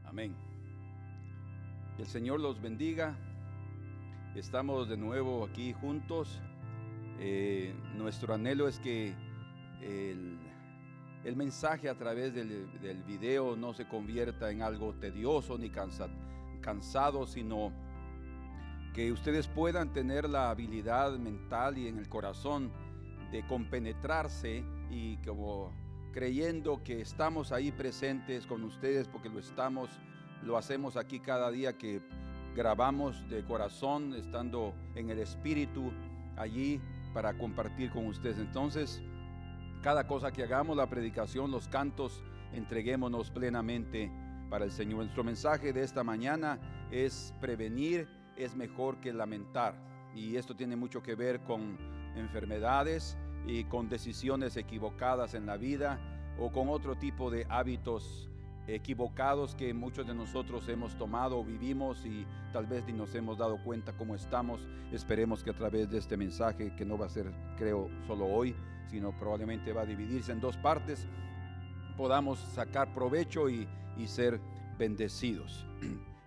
Amén. Que el Señor los bendiga. Estamos de nuevo aquí juntos. Nuestro anhelo es que el mensaje a través del video no se convierta en algo tedioso ni cansado, sino que ustedes puedan tener la habilidad mental y en el corazón de compenetrarse y como creyendo que estamos ahí presentes con ustedes, porque lo hacemos aquí cada día que grabamos de corazón, estando en el Espíritu allí para compartir con ustedes. Entonces, cada cosa que hagamos, la predicación, los cantos, entreguémonos plenamente para el Señor. Nuestro mensaje de esta mañana es: prevenir es mejor que lamentar. Y esto tiene mucho que ver con enfermedades y con decisiones equivocadas en la vida, o con otro tipo de hábitos equivocados que muchos de nosotros hemos tomado o vivimos y tal vez ni nos hemos dado cuenta cómo estamos. Esperemos que a través de este mensaje, que no va a ser, creo, solo hoy, sino probablemente va a dividirse en dos partes, podamos sacar provecho y ser bendecidos.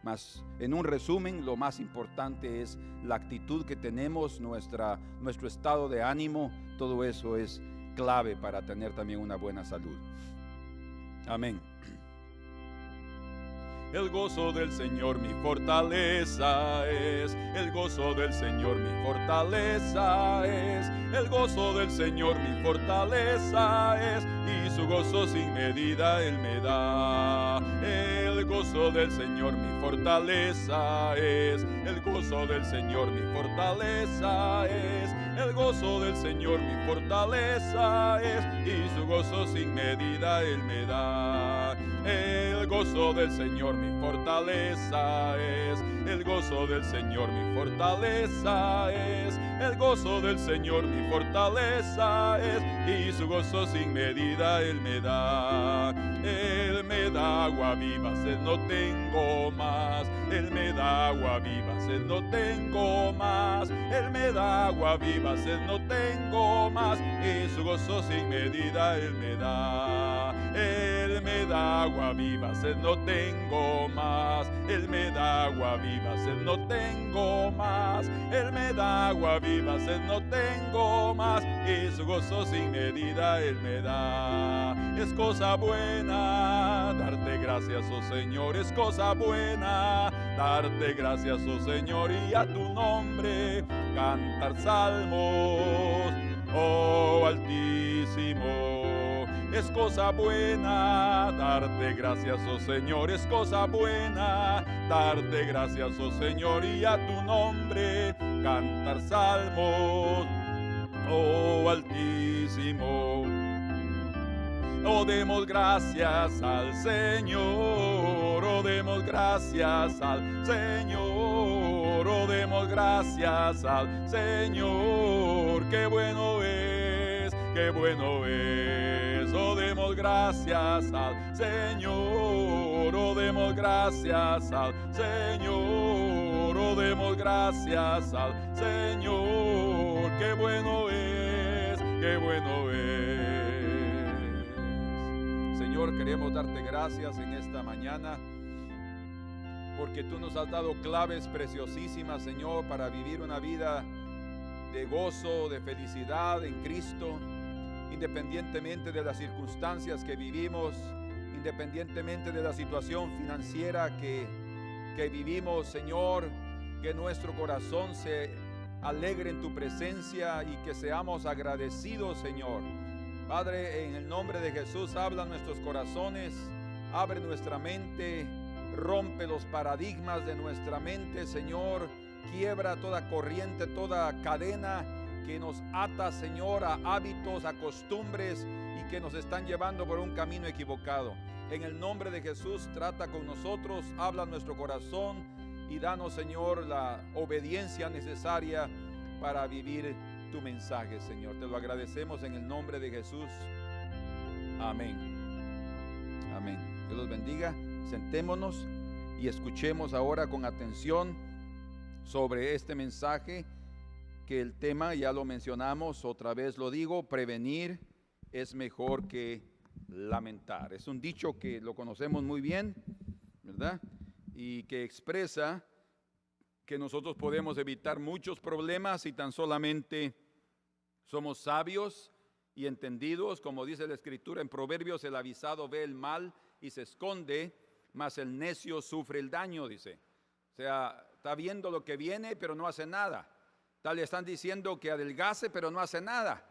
Mas en un resumen, lo más importante es la actitud que tenemos, nuestro estado de ánimo. Todo eso es clave para tener también una buena salud. Amén. El gozo del Señor mi fortaleza es, el gozo del Señor mi fortaleza es, el gozo del Señor mi fortaleza es, y su gozo sin medida Él me da. El gozo del Señor mi fortaleza es, el gozo del Señor mi fortaleza es, el gozo del Señor mi fortaleza es, y su gozo sin medida Él me da. El gozo del Señor mi fortaleza es, el gozo del Señor mi fortaleza es, el gozo del Señor mi fortaleza es, y su gozo sin medida Él me da. Él me da agua viva, sed no tengo más. Él me da agua viva, sed no tengo más. Él me da agua viva, sed no tengo más, y su gozo sin medida Él me da. Él me da agua viva, sed no tengo más. Él me da agua viva, sed no tengo más. Él me da agua viva, sed no tengo más, y su gozo sin medida Él me da. Es cosa buena darte gracias, oh Señor, es cosa buena darte gracias, oh Señor, y a tu nombre cantar salmos, oh Altísimo. Es cosa buena darte gracias, oh Señor, es cosa buena darte gracias, oh Señor, y a tu nombre cantar salmos, oh Altísimo. Oh, demos gracias al Señor, oh, demos gracias al Señor, oh, demos gracias al Señor. Qué bueno es, qué bueno es. Oh, demos gracias al Señor, oh, demos gracias al Señor, oh, demos gracias al Señor. Qué bueno es, qué bueno es. Señor, queremos darte gracias en esta mañana, porque tú nos has dado claves preciosísimas, Señor, para vivir una vida de gozo, de felicidad en Cristo, independientemente de las circunstancias que vivimos, independientemente de la situación financiera que vivimos, Señor. Que nuestro corazón se alegre en tu presencia y que seamos agradecidos, Señor. Padre, en el nombre de Jesús, habla nuestros corazones, abre nuestra mente, rompe los paradigmas de nuestra mente, Señor. Quiebra toda corriente, toda cadena que nos ata, Señor, a hábitos, a costumbres y que nos están llevando por un camino equivocado. En el nombre de Jesús, trata con nosotros, habla nuestro corazón y danos, Señor, la obediencia necesaria para vivir tu mensaje, Señor. Te lo agradecemos en el nombre de Jesús. Amén. Amén. Dios los bendiga. Sentémonos y escuchemos ahora con atención sobre este mensaje, que el tema ya lo mencionamos, otra vez lo digo: prevenir es mejor que lamentar. Es un dicho que lo conocemos muy bien, ¿verdad? Y que expresa que nosotros podemos evitar muchos problemas si tan solamente somos sabios y entendidos. Como dice la Escritura en Proverbios, el avisado ve el mal y se esconde, mas el necio sufre el daño, dice. O sea, está viendo lo que viene, pero no hace nada. Tal le están diciendo que adelgace, pero no hace nada.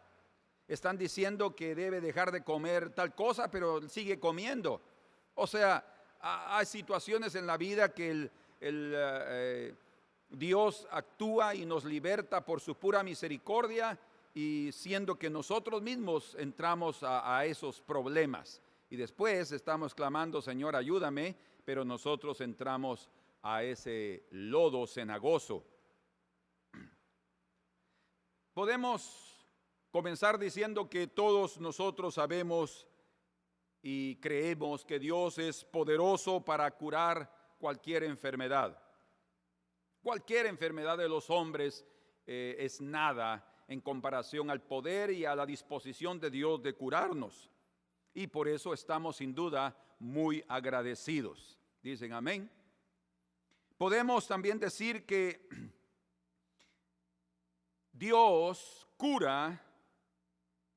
Están diciendo que debe dejar de comer tal cosa, pero sigue comiendo. O sea, hay situaciones en la vida que Dios actúa y nos liberta por su pura misericordia, y siendo que nosotros mismos entramos a esos problemas. Y después estamos clamando, Señor, ayúdame, pero nosotros entramos a ese lodo cenagoso. Podemos comenzar diciendo que todos nosotros sabemos y creemos que Dios es poderoso para curar cualquier enfermedad. Cualquier enfermedad de los hombres es nada en comparación al poder y a la disposición de Dios de curarnos. Y por eso estamos sin duda muy agradecidos. Dicen amén. Podemos también decir que Dios cura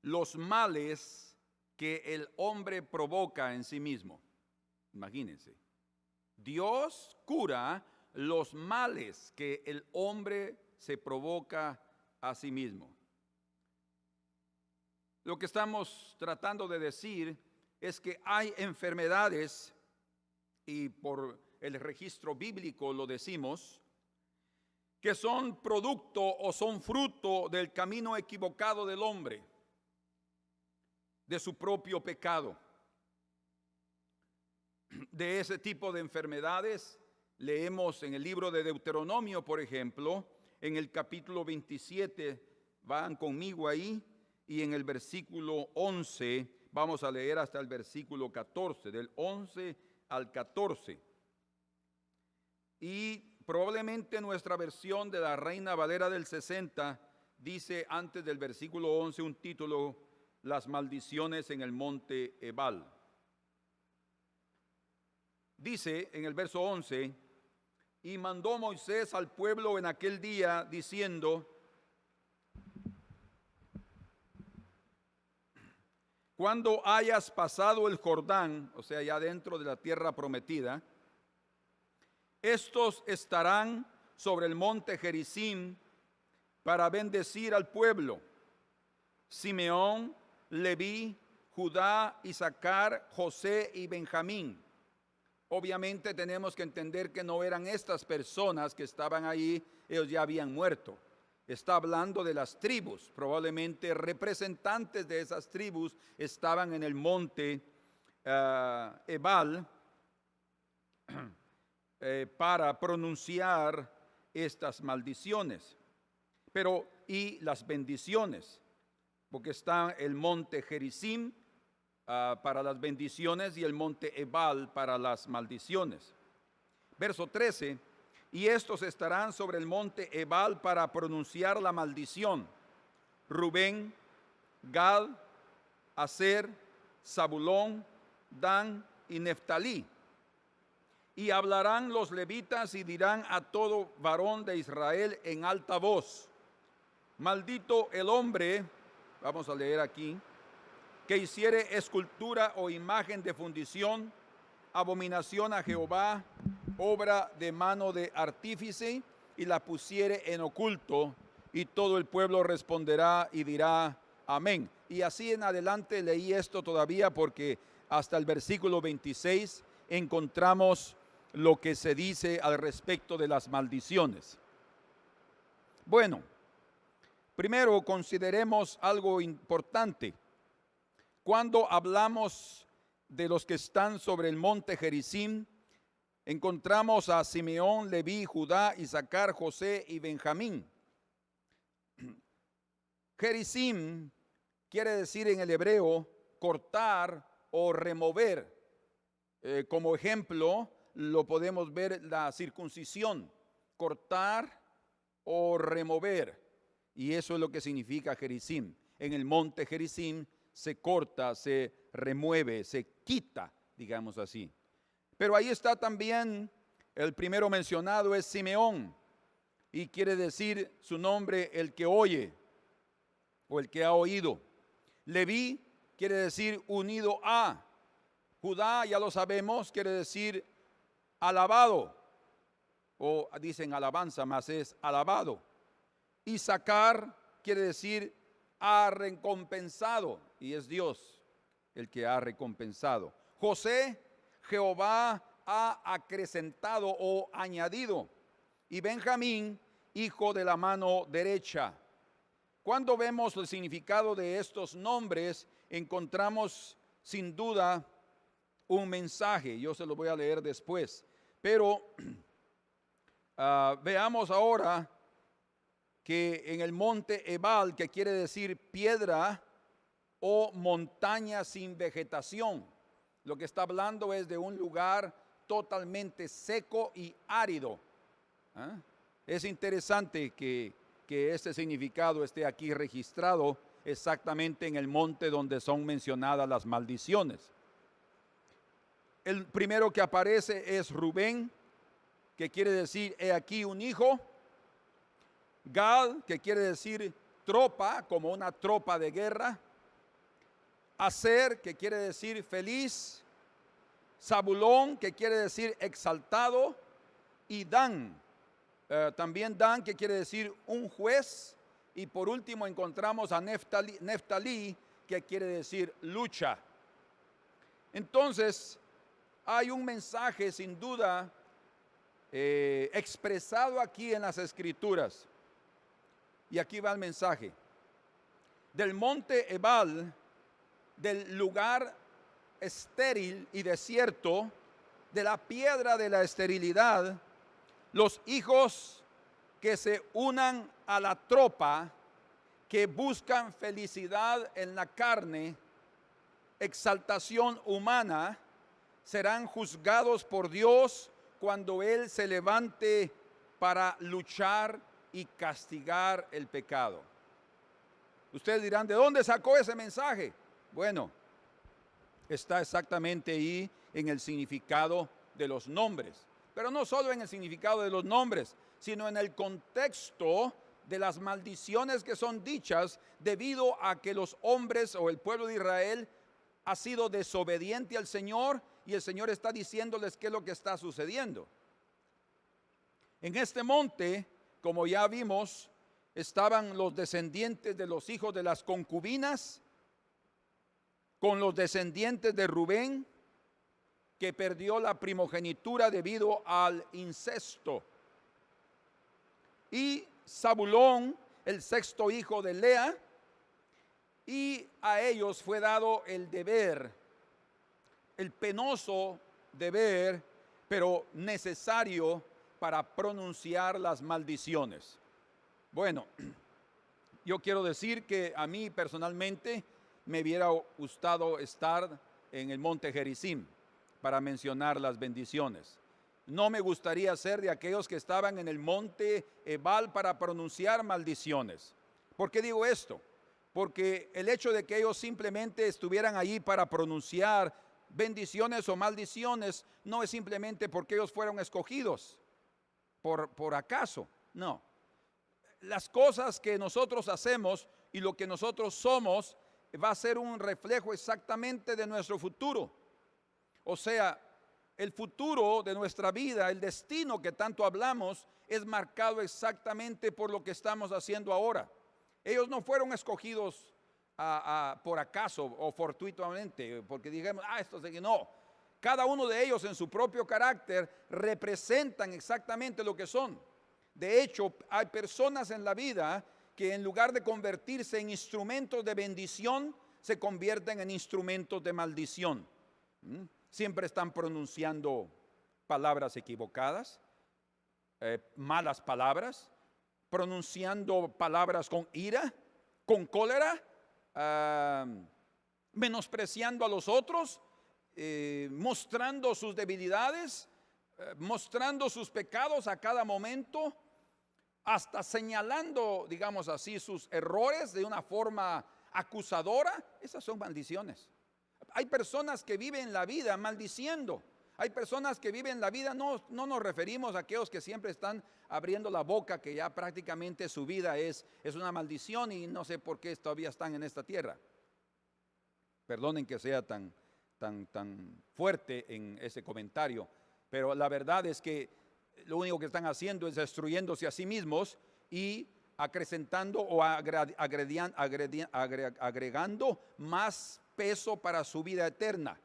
los males que el hombre provoca en sí mismo. Imagínense. Dios cura los males que el hombre se provoca a sí mismo. Lo que estamos tratando de decir es que hay enfermedades, y por el registro bíblico lo decimos, que son producto o son fruto del camino equivocado del hombre, de su propio pecado. De ese tipo de enfermedades leemos en el libro de Deuteronomio, por ejemplo, en el capítulo 27, van conmigo ahí, y en el versículo 11, vamos a leer hasta el versículo 14, del 11 al 14. Y probablemente nuestra versión de la Reina Valera del 60 dice antes del versículo 11 un título: las maldiciones en el monte Ebal. Dice en el verso 11: y mandó Moisés al pueblo en aquel día diciendo: cuando hayas pasado el Jordán, o sea, ya dentro de la tierra prometida, estos estarán sobre el monte Gerizim para bendecir al pueblo: Simeón, Leví, Judá, Isaacar, José y Benjamín. Obviamente tenemos que entender que no eran estas personas que estaban ahí, ellos ya habían muerto. Está hablando de las tribus, probablemente representantes de esas tribus estaban en el monte Ebal para pronunciar estas maldiciones, pero y las bendiciones, porque está el monte Gerizim para las bendiciones y el monte Ebal para las maldiciones. Verso 13: y estos estarán sobre el monte Ebal para pronunciar la maldición: Rubén, Gad, Aser, Zabulón, Dan y Neftalí. Y hablarán los levitas y dirán a todo varón de Israel en alta voz: maldito el hombre, vamos a leer aquí, que hiciere escultura o imagen de fundición, abominación a Jehová, obra de mano de artífice, y la pusiere en oculto, y todo el pueblo responderá y dirá amén. Y así en adelante leí esto todavía porque hasta el versículo 26 encontramos lo que se dice al respecto de las maldiciones. Bueno, primero consideremos algo importante. Cuando hablamos de los que están sobre el monte Gerizim, encontramos a Simeón, Leví, Judá, Isaacar, José y Benjamín. Gerizim quiere decir en el hebreo cortar o remover. Como ejemplo, lo podemos ver la circuncisión, cortar o remover. Y eso es lo que significa Gerizim. En el monte Gerizim se corta, se remueve, se quita, digamos así. Pero ahí está también, el primero mencionado es Simeón, y quiere decir su nombre el que oye, o el que ha oído. Leví quiere decir unido a. Judá, ya lo sabemos, quiere decir alabado, o dicen alabanza, más es alabado. Isaacar quiere decir ha recompensado, y es Dios el que ha recompensado. José, Jehová ha acrecentado o añadido. Y Benjamín, hijo de la mano derecha. Cuando vemos el significado de estos nombres, encontramos sin duda un mensaje. Yo se lo voy a leer después. Pero veamos ahora que en el monte Ebal, que quiere decir piedra o montaña sin vegetación, lo que está hablando es de un lugar totalmente seco y árido. Es interesante que este significado esté aquí registrado exactamente en el monte donde son mencionadas las maldiciones. El primero que aparece es Rubén, que quiere decir he aquí un hijo. Gad, que quiere decir tropa, como una tropa de guerra. Aser, que quiere decir feliz. Zabulón, que quiere decir exaltado. Y Dan, también Dan, que quiere decir un juez. Y por último encontramos a Neftalí, que quiere decir lucha. Entonces, hay un mensaje sin duda expresado aquí en las Escrituras. Y aquí va el mensaje. Del monte Ebal, del lugar estéril y desierto, de la piedra de la esterilidad, los hijos que se unan a la tropa, que buscan felicidad en la carne, exaltación humana, serán juzgados por Dios cuando Él se levante para luchar y castigar el pecado. Ustedes dirán, ¿de dónde sacó ese mensaje? Bueno, está exactamente ahí en el significado de los nombres. Pero no solo en el significado de los nombres, sino en el contexto de las maldiciones que son dichas debido a que los hombres o el pueblo de Israel ha sido desobediente al Señor, y el Señor está diciéndoles qué es lo que está sucediendo. En este monte, como ya vimos, estaban los descendientes de los hijos de las concubinas, con los descendientes de Rubén, que perdió la primogenitura debido al incesto, y Zabulón, el sexto hijo de Lea, y a ellos fue dado el deber, el penoso deber, pero necesario para pronunciar las maldiciones. Bueno, yo quiero decir que a mí personalmente me hubiera gustado estar en el monte Gerizim para mencionar las bendiciones. No me gustaría ser de aquellos que estaban en el monte Ebal para pronunciar maldiciones. ¿Por qué digo esto? Porque el hecho de que ellos simplemente estuvieran allí para pronunciar bendiciones o maldiciones no es simplemente porque ellos fueron escogidos por acaso, no. Las cosas que nosotros hacemos y lo que nosotros somos va a ser un reflejo exactamente de nuestro futuro. O sea, el futuro de nuestra vida, el destino que tanto hablamos, es marcado exactamente por lo que estamos haciendo ahora. Ellos no fueron escogidos por acaso o fortuitamente, porque digamos, esto es no. Cada uno de ellos en su propio carácter representan exactamente lo que son. De hecho, hay personas en la vida que en lugar de convertirse en instrumentos de bendición, se convierten en instrumentos de maldición. Siempre están pronunciando palabras equivocadas, malas palabras, pronunciando palabras con ira, con cólera, menospreciando a los otros, mostrando sus debilidades, mostrando sus pecados a cada momento, hasta señalando, digamos así, sus errores de una forma acusadora. Esas son maldiciones. Hay personas que viven la vida maldiciendo, Hay personas que viven la vida, no nos referimos a aquellos que siempre están abriendo la boca, que ya prácticamente su vida es una maldición y no sé por qué todavía están en esta tierra. Perdonen que sea tan fuerte en ese comentario, pero la verdad es que lo único que están haciendo es destruyéndose a sí mismos y acrecentando o agregando más peso para su vida eterna.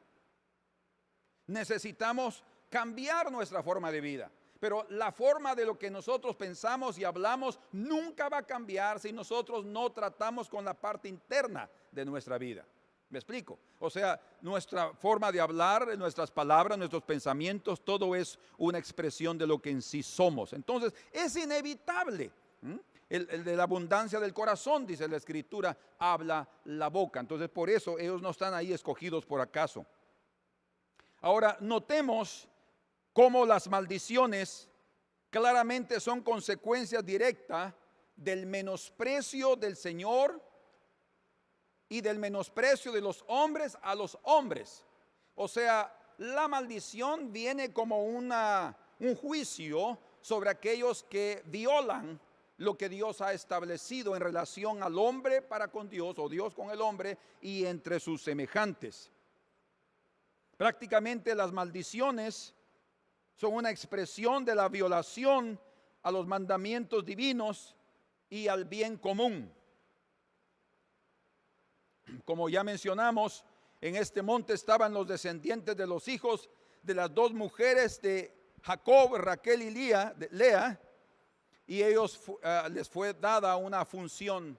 Necesitamos cambiar nuestra forma de vida, pero la forma de lo que nosotros pensamos y hablamos nunca va a cambiar si nosotros no tratamos con la parte interna de nuestra vida. ¿Me explico? O sea, nuestra forma de hablar, nuestras palabras, nuestros pensamientos, todo es una expresión de lo que en sí somos. Entonces, es inevitable. El de la abundancia del corazón, dice la Escritura, habla la boca. Entonces, por eso ellos no están ahí escogidos por acaso. Ahora, notemos cómo las maldiciones claramente son consecuencia directa del menosprecio del Señor y del menosprecio de los hombres a los hombres. O sea, la maldición viene como un juicio sobre aquellos que violan lo que Dios ha establecido en relación al hombre para con Dios, o Dios con el hombre, y entre sus semejantes. Prácticamente las maldiciones son una expresión de la violación a los mandamientos divinos y al bien común. Como ya mencionamos, en este monte estaban los descendientes de los hijos de las dos mujeres de Jacob, Raquel y Lea, y ellos les fue dada una función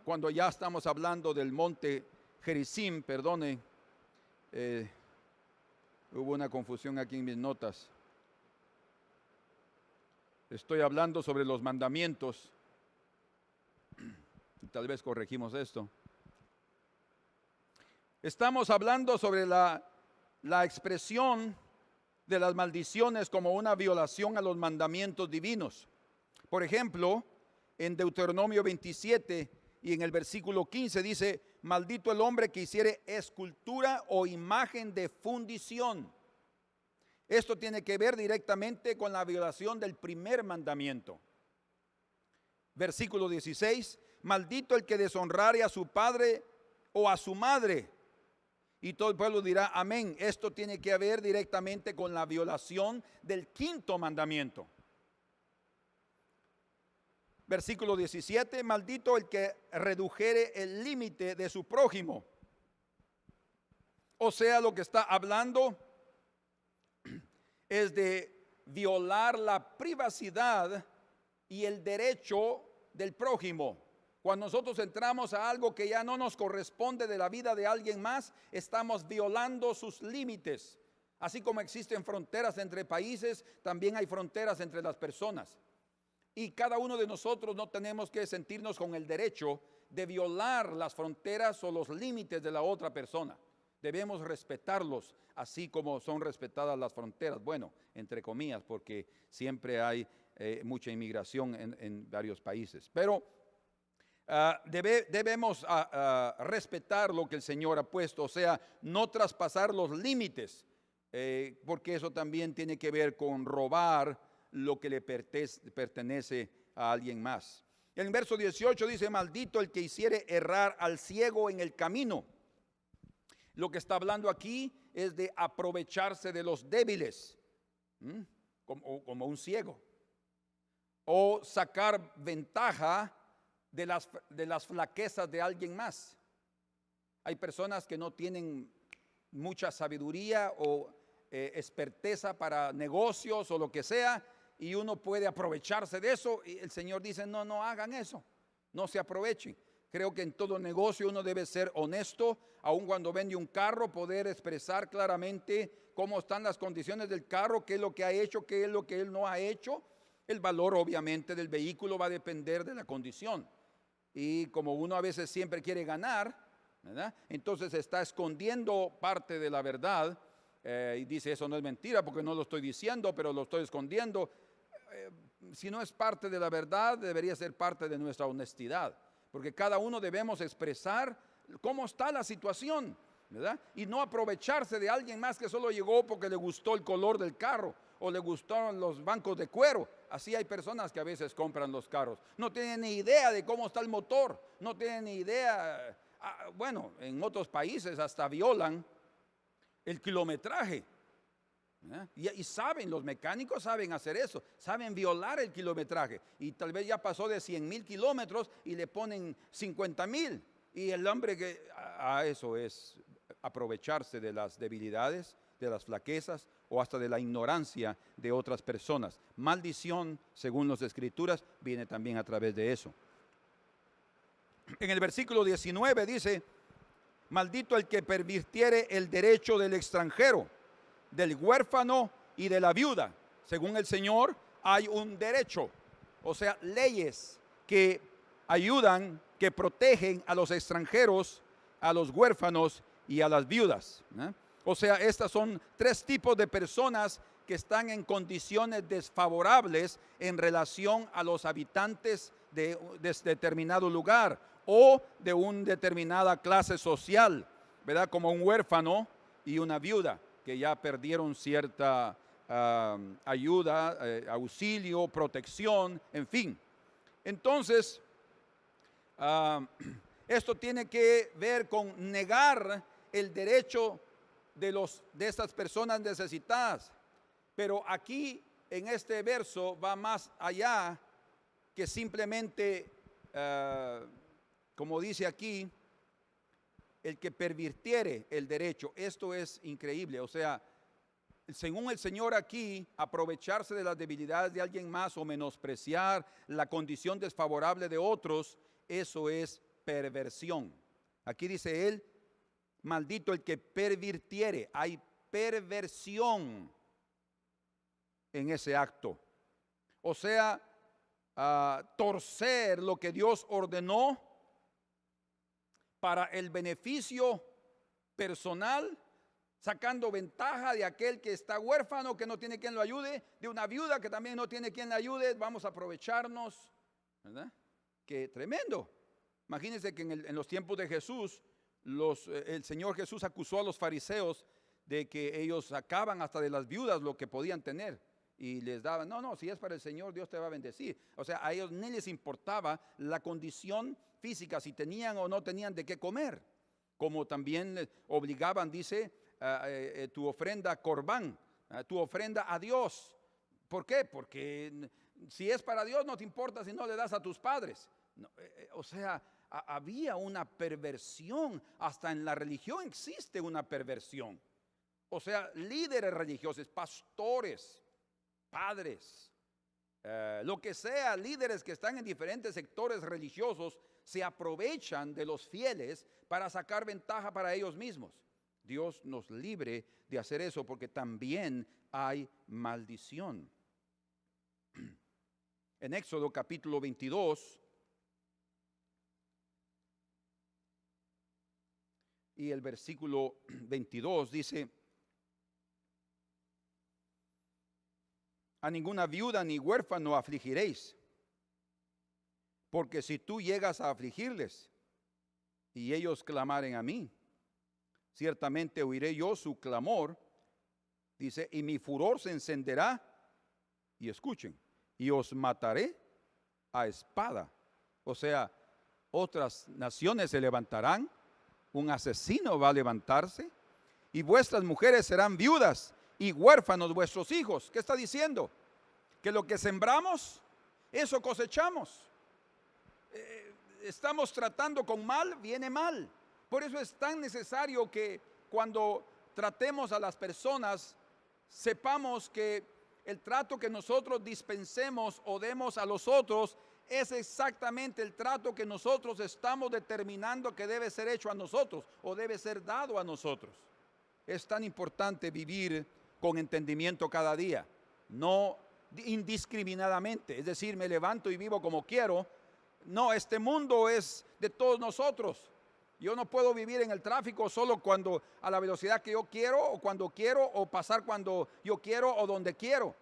cuando ya estamos hablando del monte Gerizim, perdone, hubo una confusión aquí en mis notas. Estoy hablando sobre los mandamientos, tal vez corregimos esto. Estamos hablando sobre la expresión de las maldiciones como una violación a los mandamientos divinos. Por ejemplo, en Deuteronomio 27 y en el versículo 15 dice: maldito el hombre que hiciere escultura o imagen de fundición. Esto tiene que ver directamente con la violación del primer mandamiento. Versículo 16: maldito el que deshonrare a su padre o a su madre. Y todo el pueblo dirá amén. Esto tiene que ver directamente con la violación del quinto mandamiento. Versículo 17: maldito el que redujere el límite de su prójimo. O sea, lo que está hablando es de violar la privacidad y el derecho del prójimo. Cuando nosotros entramos a algo que ya no nos corresponde de la vida de alguien más, estamos violando sus límites. Así como existen fronteras entre países, también hay fronteras entre las personas. Y cada uno de nosotros no tenemos que sentirnos con el derecho de violar las fronteras o los límites de la otra persona. Debemos respetarlos, así como son respetadas las fronteras. Bueno, entre comillas, porque siempre hay mucha inmigración en varios países. Pero debemos respetar lo que el Señor ha puesto, o sea, no traspasar los límites, porque eso también tiene que ver con robar lo que le pertenece a alguien más. En el verso 18 dice: maldito el que hiciere errar al ciego en el camino. Lo que está hablando aquí es de aprovecharse de los débiles, como un ciego, o sacar ventaja de las flaquezas de alguien más. Hay personas que no tienen mucha sabiduría o experteza para negocios o lo que sea, y uno puede aprovecharse de eso, y el Señor dice: no hagan eso, no se aprovechen. Creo que en todo negocio uno debe ser honesto, aun cuando vende un carro, poder expresar claramente cómo están las condiciones del carro, qué es lo que ha hecho, qué es lo que él no ha hecho. El valor obviamente del vehículo va a depender de la condición. Y como uno a veces siempre quiere ganar, ¿verdad?, entonces está escondiendo parte de la verdad, y dice: eso no es mentira porque no lo estoy diciendo, pero lo estoy escondiendo. Si no es parte de la verdad, debería ser parte de nuestra honestidad, porque cada uno debemos expresar cómo está la situación. ¿verdad? Y no aprovecharse de alguien más que solo llegó porque le gustó el color del carro o le gustaron los bancos de cuero. Así hay personas que a veces compran los carros. No tienen ni idea de cómo está el motor, no tienen ni idea. Bueno, en otros países hasta violan el kilometraje. Y saben, los mecánicos saben hacer eso, saben violar el kilometraje. Y tal vez ya pasó de 100,000 kilómetros y le ponen 50,000. Y el hombre que a eso es aprovecharse de las debilidades, de las flaquezas o hasta de la ignorancia de otras personas. Maldición, según las Escrituras, viene también a través de eso. En el versículo 19 dice: maldito el que pervirtiere el derecho del extranjero, del huérfano y de la viuda. Según el Señor hay un derecho, o sea, leyes que ayudan, que protegen a los extranjeros, a los huérfanos y a las viudas. O sea, estas son tres tipos de personas que están en condiciones desfavorables en relación a los habitantes de determinado lugar o de una determinada clase social, ¿verdad? Como un huérfano y una viuda que ya perdieron cierta ayuda, auxilio, protección, en fin. Entonces, esto tiene que ver con negar el derecho de estas personas necesitadas. Pero aquí en este verso va más allá que simplemente, como dice aquí, el que pervirtiere el derecho. Esto es increíble. O sea, según el Señor aquí, aprovecharse de las debilidades de alguien más o menospreciar la condición desfavorable de otros, eso es perversión. Aquí dice él: maldito el que pervirtiere. Hay perversión en ese acto. O sea, torcer lo que Dios ordenó para el beneficio personal, sacando ventaja de aquel que está huérfano, que no tiene quien lo ayude, de una viuda que también no tiene quien la ayude. Vamos a aprovecharnos, ¿verdad? Qué tremendo. Imagínense que en los tiempos de Jesús, el Señor Jesús acusó a los fariseos de que ellos sacaban hasta de las viudas lo que podían tener y les daban: no, si es para el Señor, Dios te va a bendecir. O sea, a ellos ni les importaba la condición física, si tenían o no tenían de qué comer. Como también obligaban, dice, tu ofrenda corbán, tu ofrenda a Dios. ¿Por qué? Porque si es para Dios, no te importa si no le das a tus padres. No, o sea, había una perversión. Hasta en la religión existe una perversión. O sea, líderes religiosos, pastores, padres, lo que sea, líderes que están en diferentes sectores religiosos, se aprovechan de los fieles para sacar ventaja para ellos mismos. Dios nos libre de hacer eso, porque también hay maldición. En Éxodo capítulo 22 y el versículo 22 dice: a ninguna viuda ni huérfano afligiréis, porque si tú llegas a afligirles y ellos clamaren a mí, ciertamente oiré yo su clamor, dice, y mi furor se encenderá, y escuchen, y os mataré a espada. O sea, otras naciones se levantarán, un asesino va a levantarse, y vuestras mujeres serán viudas y huérfanos vuestros hijos. ¿Qué está diciendo? Que lo que sembramos, eso cosechamos. Estamos tratando con mal, viene mal. Por eso es tan necesario que cuando tratemos a las personas, sepamos que el trato que nosotros dispensemos o demos a los otros es exactamente el trato que nosotros estamos determinando que debe ser hecho a nosotros o debe ser dado a nosotros. Es tan importante vivir con entendimiento cada día, no indiscriminadamente, es decir, me levanto y vivo como quiero. No, este mundo es de todos nosotros. Yo no puedo vivir en el tráfico solo cuando a la velocidad que yo quiero, o cuando quiero, o pasar cuando yo quiero o donde quiero.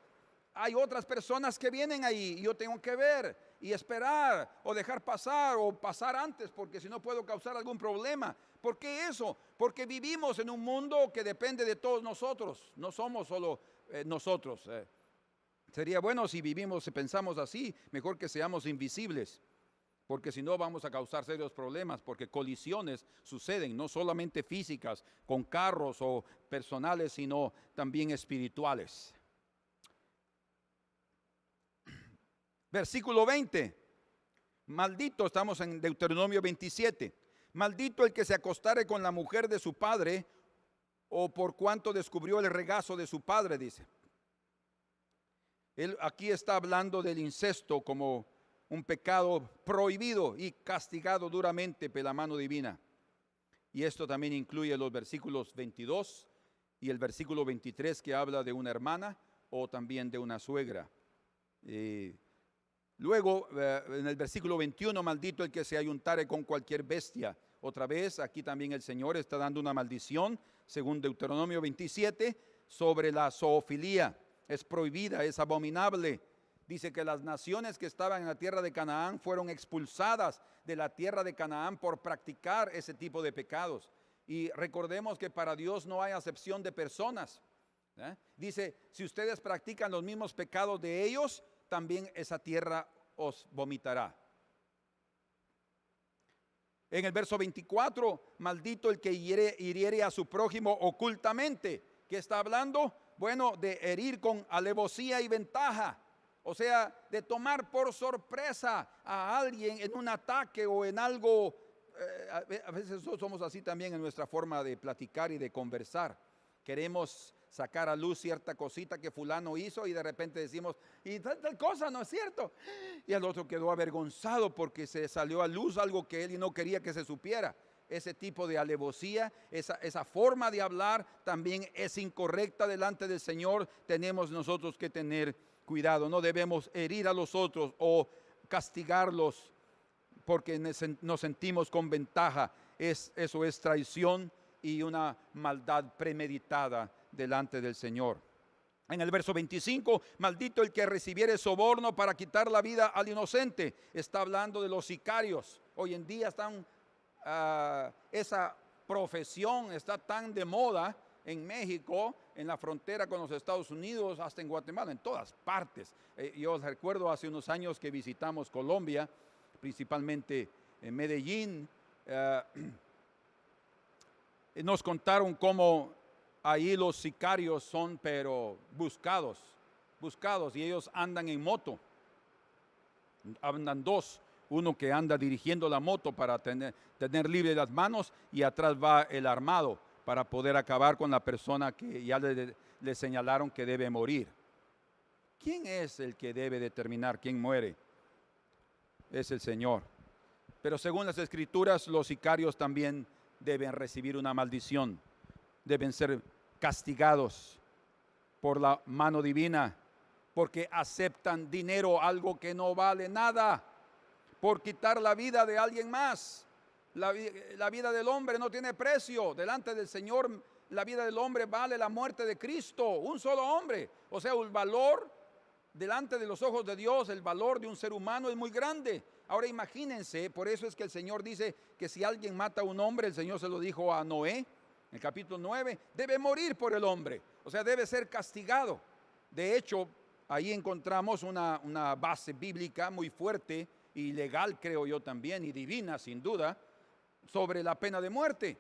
Hay otras personas que vienen ahí y yo tengo que ver y esperar o dejar pasar o pasar antes, porque si no puedo causar algún problema. ¿Por qué eso? porque vivimos en un mundo que depende de todos nosotros, no somos solo nosotros. Sería bueno si vivimos, si pensamos así, mejor que seamos invisibles, porque si no vamos a causar serios problemas, porque colisiones suceden, no solamente físicas, con carros o personales, sino también espirituales. Versículo 20, maldito, estamos en Deuteronomio 27, maldito el que se acostare con la mujer de su padre, o por cuanto descubrió el regazo de su padre, dice. Él aquí está hablando del incesto como un pecado prohibido y castigado duramente por la mano divina. Y esto también incluye los versículos 22 y el versículo 23 que habla de una hermana o también de una suegra. Luego, en el versículo 21, maldito el que se ayuntare con cualquier bestia. Otra vez, aquí también el Señor está dando una maldición, según Deuteronomio 27, sobre la zoofilia. Es prohibida, es abominable. Dice que las naciones que estaban en la tierra de Canaán fueron expulsadas de la tierra de Canaán por practicar ese tipo de pecados. Y recordemos que para Dios no hay acepción de personas. Dice, si ustedes practican los mismos pecados de ellos, también esa tierra os vomitará. En el verso 24, maldito el que hiriere a su prójimo ocultamente. ¿Qué está hablando? Bueno, de herir con alevosía y ventaja. O sea, de tomar por sorpresa a alguien en un ataque o en algo. A veces somos así también en nuestra forma de platicar y de conversar. Queremos sacar a luz cierta cosita que fulano hizo y de repente decimos, y tal cosa, ¿no es cierto? Y el otro quedó avergonzado porque se salió a luz algo que él no quería que se supiera. Ese tipo de alevosía, esa forma de hablar también es incorrecta delante del Señor. Tenemos nosotros que tener cuidado. No debemos herir a los otros o castigarlos porque nos sentimos con ventaja. Eso es traición y una maldad premeditada delante del Señor. En el verso 25, maldito el que recibiere soborno para quitar la vida al inocente. Está hablando de los sicarios. Hoy en día esa profesión está tan de moda en México, en la frontera con los Estados Unidos, hasta en Guatemala, en todas partes. Yo recuerdo hace unos años que visitamos Colombia, principalmente en Medellín. Nos contaron cómo ahí los sicarios son pero buscados, y ellos andan en moto. Andan dos. Uno que anda dirigiendo la moto para tener libre las manos y atrás va el armado para poder acabar con la persona que ya le señalaron que debe morir. ¿Quién es el que debe determinar quién muere? Es el Señor. Pero según las Escrituras, los sicarios también deben recibir una maldición. Deben ser castigados por la mano divina porque aceptan dinero, algo que no vale nada, por quitar la vida de alguien más. La vida del hombre no tiene precio. Delante del Señor, la vida del hombre vale la muerte de Cristo, un solo hombre. O sea, el valor delante de los ojos de Dios, el valor de un ser humano es muy grande. Ahora imagínense, por eso es que el Señor dice que si alguien mata a un hombre, el Señor se lo dijo a Noé, en el capítulo 9, debe morir por el hombre. O sea, debe ser castigado. De hecho, ahí encontramos una base bíblica muy fuerte y legal, creo yo también, y divina sin duda, sobre la pena de muerte.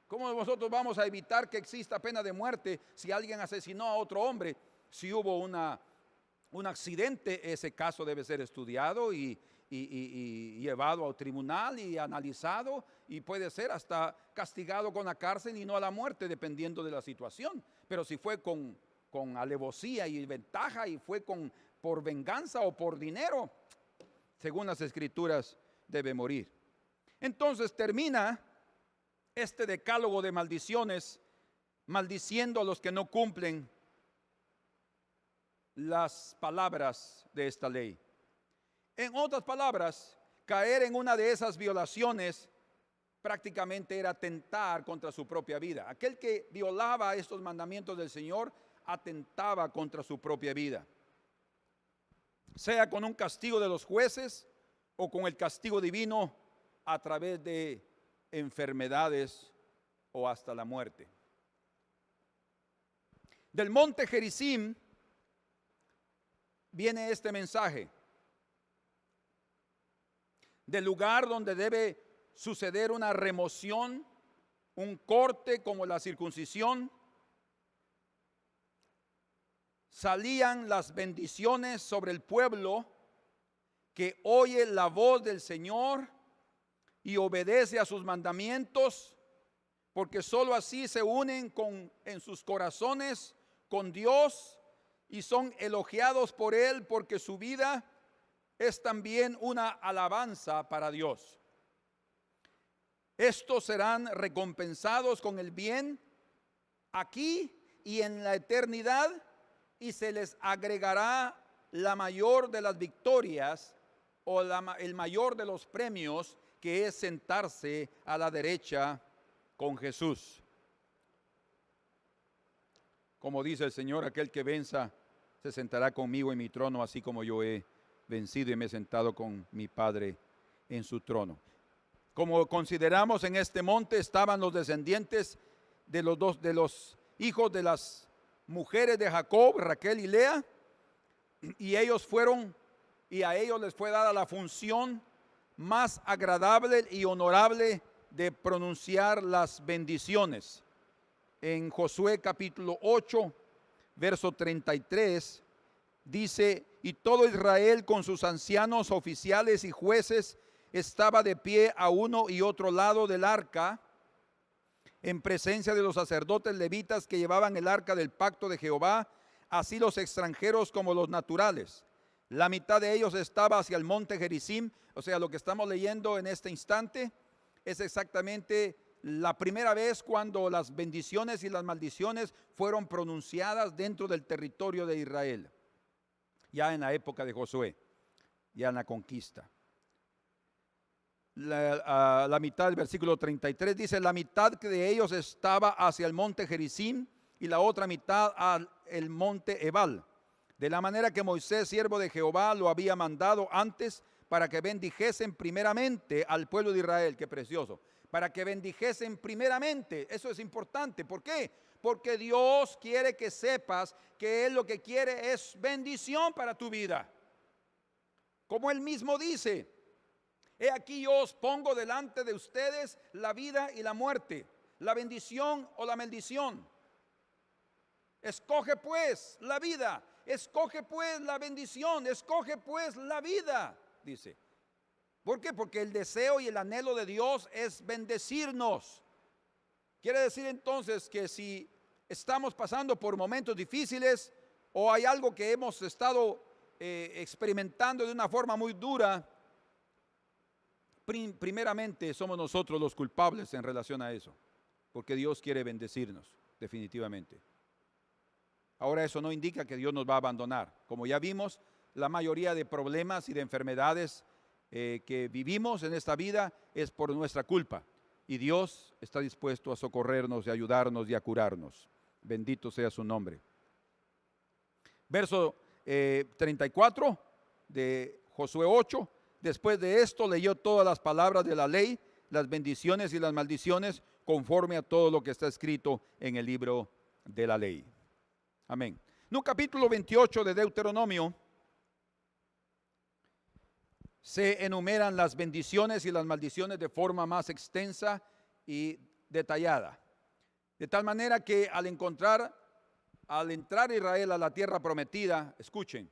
¿Cómo nosotros vamos a evitar que exista pena de muerte si alguien asesinó a otro hombre? Si hubo un accidente, ese caso debe ser estudiado y llevado al tribunal y analizado, y puede ser hasta castigado con la cárcel y no a la muerte, dependiendo de la situación. Pero si fue con alevosía y ventaja y fue por venganza o por dinero, según las Escrituras, debe morir. Entonces termina este decálogo de maldiciones maldiciendo a los que no cumplen las palabras de esta ley. En otras palabras, caer en una de esas violaciones prácticamente era atentar contra su propia vida. Aquel que violaba estos mandamientos del Señor atentaba contra su propia vida, sea con un castigo de los jueces o con el castigo divino a través de enfermedades o hasta la muerte. Del monte Gerizim viene este mensaje. Del lugar donde debe suceder una remoción, un corte como la circuncisión, salían las bendiciones sobre el pueblo que oye la voz del Señor y obedece a sus mandamientos, porque sólo así se unen en sus corazones con Dios y son elogiados por Él, porque su vida es también una alabanza para Dios. Estos serán recompensados con el bien aquí y en la eternidad, y se les agregará la mayor de las victorias o el mayor de los premios, que es sentarse a la derecha con Jesús. Como dice el Señor, aquel que venza se sentará conmigo en mi trono, así como yo he vencido y me he sentado con mi Padre en su trono. Como consideramos, en este monte estaban los descendientes de los hijos de las mujeres de Jacob, Raquel y Lea, y ellos fueron, y a ellos les fue dada la función más agradable y honorable de pronunciar las bendiciones. En Josué capítulo 8, verso 33, dice: y todo Israel con sus ancianos, oficiales y jueces estaba de pie a uno y otro lado del arca, en presencia de los sacerdotes levitas que llevaban el arca del pacto de Jehová, así los extranjeros como los naturales. La mitad de ellos estaba hacia el monte Gerizim. O sea, lo que estamos leyendo en este instante es exactamente la primera vez cuando las bendiciones y las maldiciones fueron pronunciadas dentro del territorio de Israel, ya en la época de Josué, ya en la conquista. La mitad del versículo 33 dice: la mitad de ellos estaba hacia el monte Gerizim y la otra mitad al monte Ebal, de la manera que Moisés, siervo de Jehová, lo había mandado antes, para que bendijesen primeramente al pueblo de Israel. Qué precioso. Para que bendijesen primeramente. Eso es importante. ¿Por qué? Porque Dios quiere que sepas que Él lo que quiere es bendición para tu vida. Como Él mismo dice: he aquí yo os pongo delante de ustedes la vida y la muerte, la bendición o la maldición. Escoge pues la vida, escoge pues la bendición, escoge pues la vida, dice. ¿Por qué? Porque el deseo y el anhelo de Dios es bendecirnos. Quiere decir entonces que si estamos pasando por momentos difíciles o hay algo que hemos estado experimentando de una forma muy dura, primeramente somos nosotros los culpables en relación a eso, porque Dios quiere bendecirnos, definitivamente. Ahora, eso no indica que Dios nos va a abandonar. Como ya vimos, la mayoría de problemas y de enfermedades que vivimos en esta vida es por nuestra culpa, y Dios está dispuesto a socorrernos y ayudarnos y a curarnos. Bendito sea su nombre. Verso 34 de Josué 8. Después de esto leyó todas las palabras de la ley, las bendiciones y las maldiciones, conforme a todo lo que está escrito en el libro de la ley. Amén. En el capítulo 28 de Deuteronomio se enumeran las bendiciones y las maldiciones de forma más extensa y detallada. De tal manera que al entrar Israel a la tierra prometida, escuchen,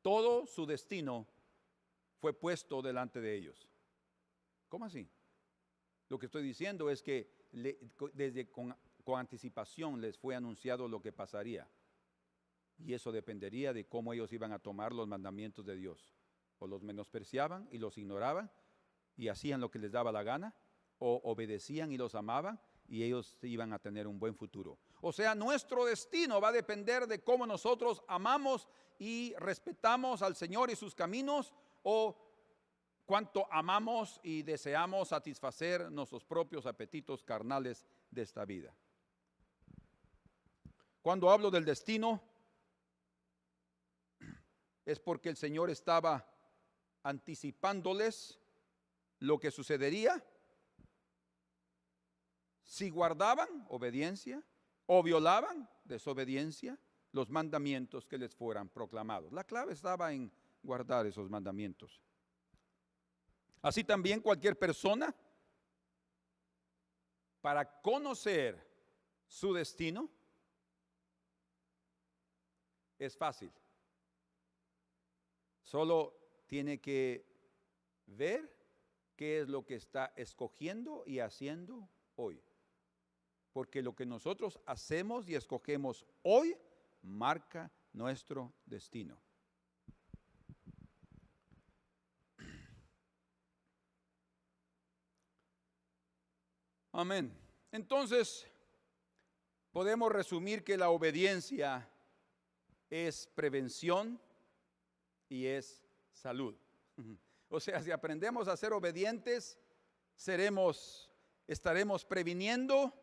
todo su destino fue puesto delante de ellos. ¿Cómo así? Lo que estoy diciendo es que con anticipación les fue anunciado lo que pasaría. Y eso dependería de cómo ellos iban a tomar los mandamientos de Dios. O los menospreciaban y los ignoraban y hacían lo que les daba la gana, o obedecían y los amaban y ellos iban a tener un buen futuro. O sea, nuestro destino va a depender de cómo nosotros amamos y respetamos al Señor y sus caminos, o cuánto amamos y deseamos satisfacer nuestros propios apetitos carnales de esta vida. Cuando hablo del destino, es porque el Señor estaba anticipándoles lo que sucedería si guardaban obediencia o violaban desobediencia los mandamientos que les fueran proclamados. La clave estaba en guardar esos mandamientos. Así también cualquier persona, para conocer su destino, es fácil. Solo tiene que ver qué es lo que está escogiendo y haciendo hoy. Porque lo que nosotros hacemos y escogemos hoy marca nuestro destino. Amén. Entonces, podemos resumir que la obediencia es prevención y es salud. O sea, si aprendemos a ser obedientes, estaremos previniendo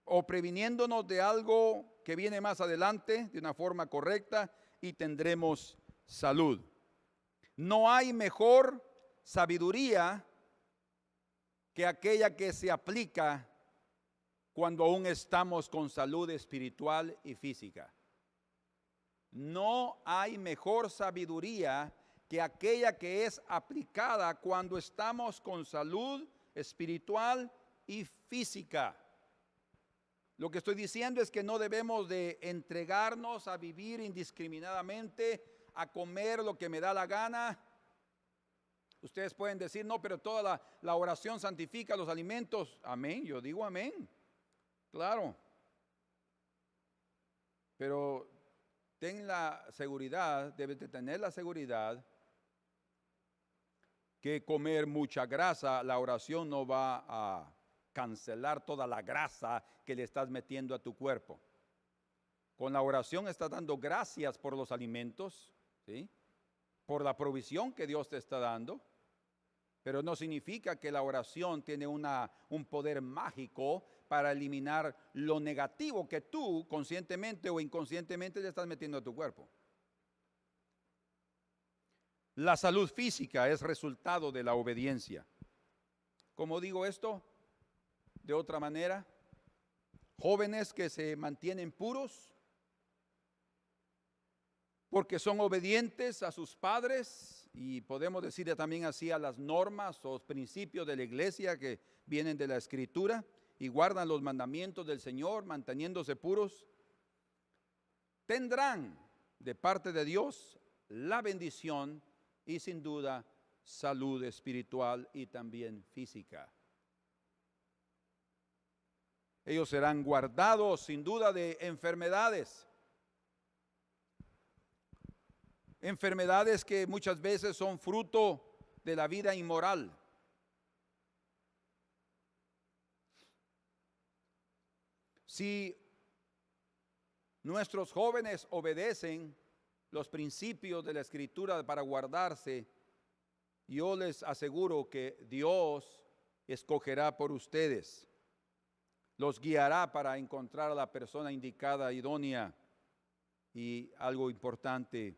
o previniéndonos de algo que viene más adelante de una forma correcta y tendremos salud. No hay mejor sabiduría que aquella que se aplica cuando aún estamos con salud espiritual y física. No hay mejor sabiduría que aquella que es aplicada cuando estamos con salud espiritual y física. Lo que estoy diciendo es que no debemos de entregarnos a vivir indiscriminadamente, a comer lo que me da la gana. Ustedes pueden decir, no, pero toda la oración santifica los alimentos. Amén, yo digo amén. Claro. Pero ten la seguridad, debes de tener la seguridad que comer mucha grasa, la oración no va a cancelar toda la grasa que le estás metiendo a tu cuerpo. Con la oración estás dando gracias por los alimentos, ¿sí? Por la provisión que Dios te está dando, pero no significa que la oración tiene un poder mágico para eliminar lo negativo que tú conscientemente o inconscientemente le estás metiendo a tu cuerpo. La salud física es resultado de la obediencia. ¿Cómo digo esto? De otra manera, jóvenes que se mantienen puros porque son obedientes a sus padres y podemos decir también así a las normas o principios de la iglesia que vienen de la Escritura y guardan los mandamientos del Señor manteniéndose puros, tendrán de parte de Dios la bendición y sin duda salud espiritual y también física. Ellos serán guardados sin duda de enfermedades. Enfermedades que muchas veces son fruto de la vida inmoral. Si nuestros jóvenes obedecen los principios de la Escritura para guardarse, yo les aseguro que Dios escogerá por ustedes. Los guiará para encontrar a la persona indicada, idónea, y algo importante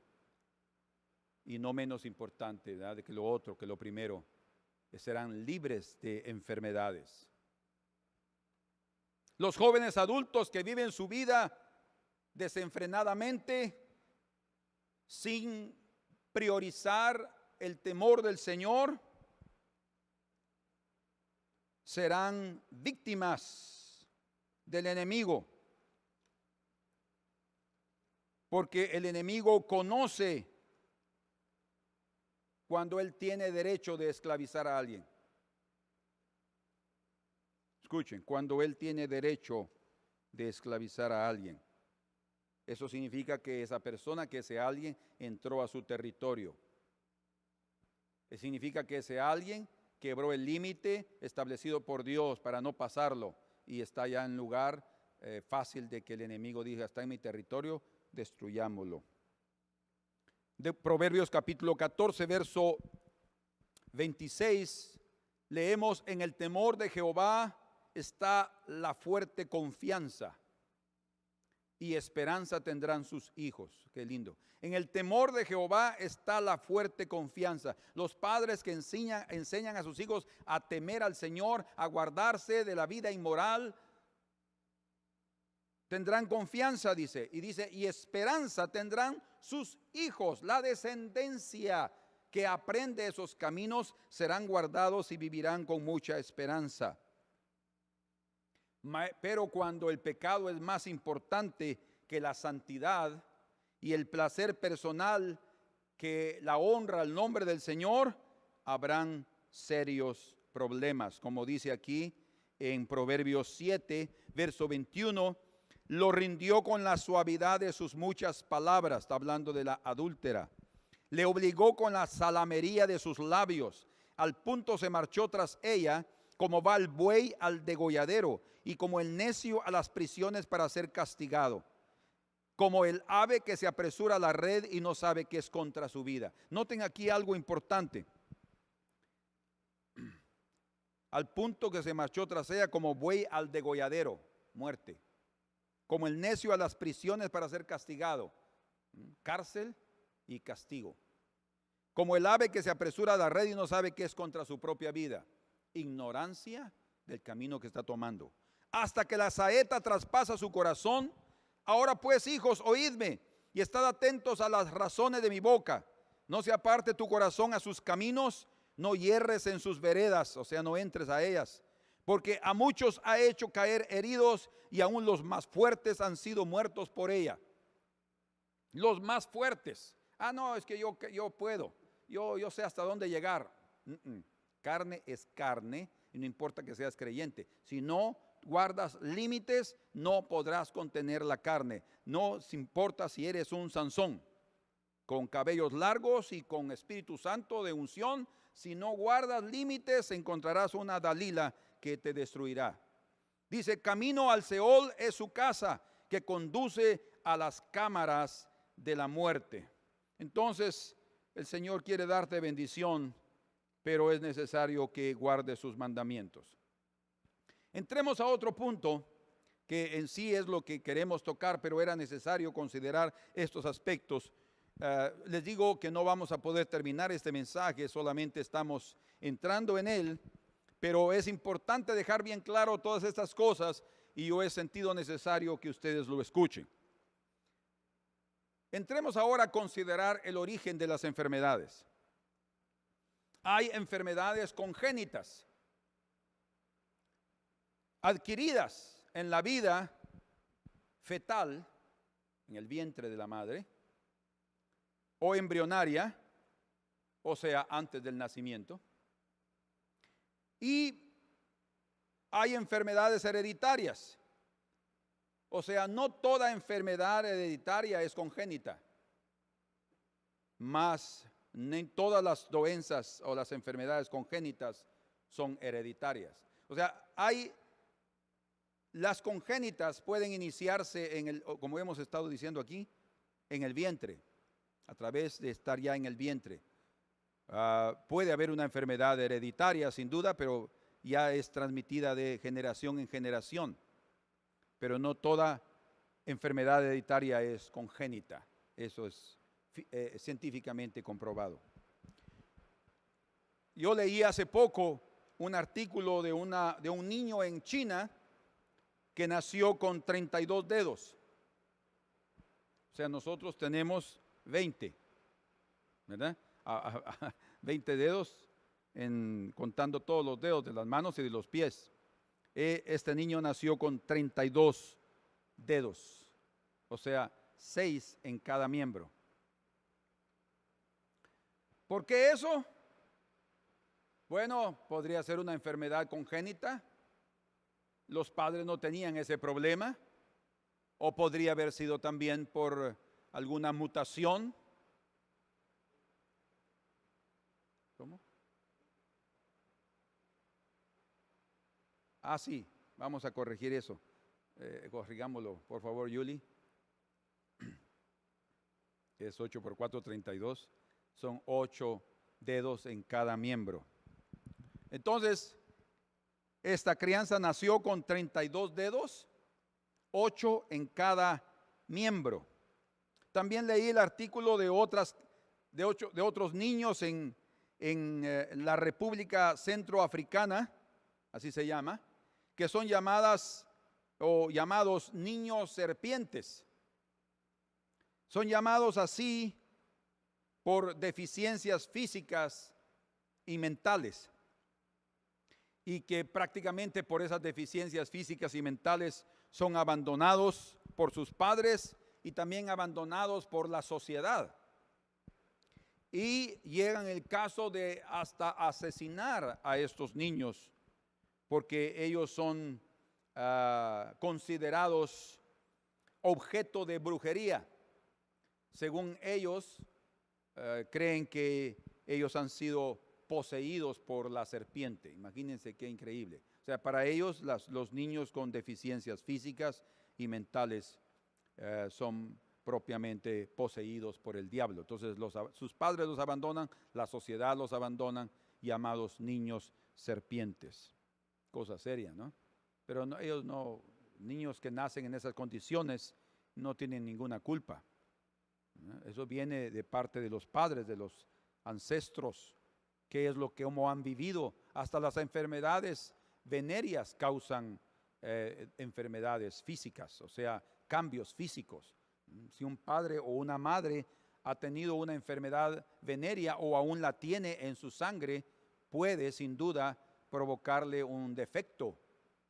y no menos importante, ¿verdad?, que lo otro, que lo primero, serán libres de enfermedades. Los jóvenes adultos que viven su vida desenfrenadamente, sin priorizar el temor del Señor, serán víctimas del enemigo, porque el enemigo conoce cuando él tiene derecho de esclavizar a alguien. Escuchen, cuando él tiene derecho de esclavizar a alguien, eso significa que esa persona, que ese alguien, entró a su territorio. Significa que ese alguien quebró el límite establecido por Dios para no pasarlo y está ya en lugar fácil de que el enemigo diga, está en mi territorio, destruyámoslo. De Proverbios capítulo 14, verso 26, leemos: en el temor de Jehová está la fuerte confianza, y esperanza tendrán sus hijos. Qué lindo. En el temor de Jehová está la fuerte confianza. Los padres que enseñan a sus hijos a temer al Señor, a guardarse de la vida inmoral, tendrán confianza, dice, y esperanza tendrán sus hijos. La descendencia que aprende esos caminos serán guardados y vivirán con mucha esperanza. Pero cuando el pecado es más importante que la santidad y el placer personal que la honra al nombre del Señor, habrán serios problemas. Como dice aquí en Proverbios 7, verso 21, lo rindió con la suavidad de sus muchas palabras. Está hablando de la adúltera. Le obligó con la salamería de sus labios. Al punto se marchó tras ella, como va el buey al degolladero, y como el necio a las prisiones para ser castigado. Como el ave que se apresura a la red y no sabe que es contra su vida. Noten aquí algo importante. Al punto que se marchó tras ella como buey al degolladero, muerte. Como el necio a las prisiones para ser castigado, cárcel y castigo. Como el ave que se apresura a la red y no sabe que es contra su propia vida, ignorancia del camino que está tomando. Hasta que la saeta traspasa su corazón. Ahora pues, hijos, oídme y estad atentos a las razones de mi boca. No se aparte tu corazón a sus caminos, no hierres en sus veredas, o sea, no entres a ellas. Porque a muchos ha hecho caer heridos y aún los más fuertes han sido muertos por ella. Los más fuertes. No, es que yo puedo, yo sé hasta dónde llegar. Carne es carne y no importa que seas creyente. Si no guardas límites, no podrás contener la carne. No importa si eres un Sansón con cabellos largos y con Espíritu Santo de unción. Si no guardas límites, encontrarás una Dalila que te destruirá. Dice, camino al Seol es su casa, que conduce a las cámaras de la muerte. Entonces, el Señor quiere darte bendición, pero es necesario que guardes sus mandamientos. Entremos a otro punto, que en sí es lo que queremos tocar, pero era necesario considerar estos aspectos. Les digo que no vamos a poder terminar este mensaje, solamente estamos entrando en él, pero es importante dejar bien claro todas estas cosas y yo he sentido necesario que ustedes lo escuchen. Entremos ahora a considerar el origen de las enfermedades. Hay enfermedades congénitas, adquiridas en la vida fetal, en el vientre de la madre, o embrionaria, o sea, antes del nacimiento. Y hay enfermedades hereditarias. O sea, no toda enfermedad hereditaria es congénita, mas ni todas las doenças o las enfermedades congénitas son hereditarias. O sea, las congénitas pueden iniciarse como hemos estado diciendo aquí, en el vientre, a través de estar ya en el vientre. Puede haber una enfermedad hereditaria, sin duda, pero ya es transmitida de generación en generación. Pero no toda enfermedad hereditaria es congénita. Eso es científicamente comprobado. Yo leí hace poco un artículo de un niño en China que nació con 32 dedos. O sea, nosotros tenemos 20, ¿verdad? 20 dedos, contando todos los dedos de las manos y de los pies. Este niño nació con 32 dedos, o sea, 6 en cada miembro. ¿Por qué eso? Bueno, podría ser una enfermedad congénita. Los padres no tenían ese problema. O podría haber sido también por alguna mutación. ¿Cómo? Sí, vamos a corregir eso. Corrigámoslo, por favor, Yuli. Es 8 por 4, 32. Son 8 dedos en cada miembro. Entonces, esta crianza nació con 32 dedos, 8 en cada miembro. También leí el artículo de otros niños en la República Centroafricana, así se llama, que son llamadas o llamados niños serpientes. Son llamados así por deficiencias físicas y mentales, y que prácticamente por esas deficiencias físicas y mentales son abandonados por sus padres y también abandonados por la sociedad. Y llegan el caso de hasta asesinar a estos niños, porque ellos son considerados objeto de brujería. Según ellos, creen que ellos han sido poseídos por la serpiente. Imagínense qué increíble. O sea, para ellos los niños con deficiencias físicas y mentales son propiamente poseídos por el diablo. Entonces sus padres los abandonan, la sociedad los abandonan, llamados niños serpientes. Cosa seria, ¿no? Pero ellos no, niños que nacen en esas condiciones no tienen ninguna culpa. Eso viene de parte de los padres, de los ancestros, qué es lo que cómo han vivido. Hasta las enfermedades venéreas causan enfermedades físicas, o sea, cambios físicos. Si un padre o una madre ha tenido una enfermedad venérea o aún la tiene en su sangre, puede sin duda provocarle un defecto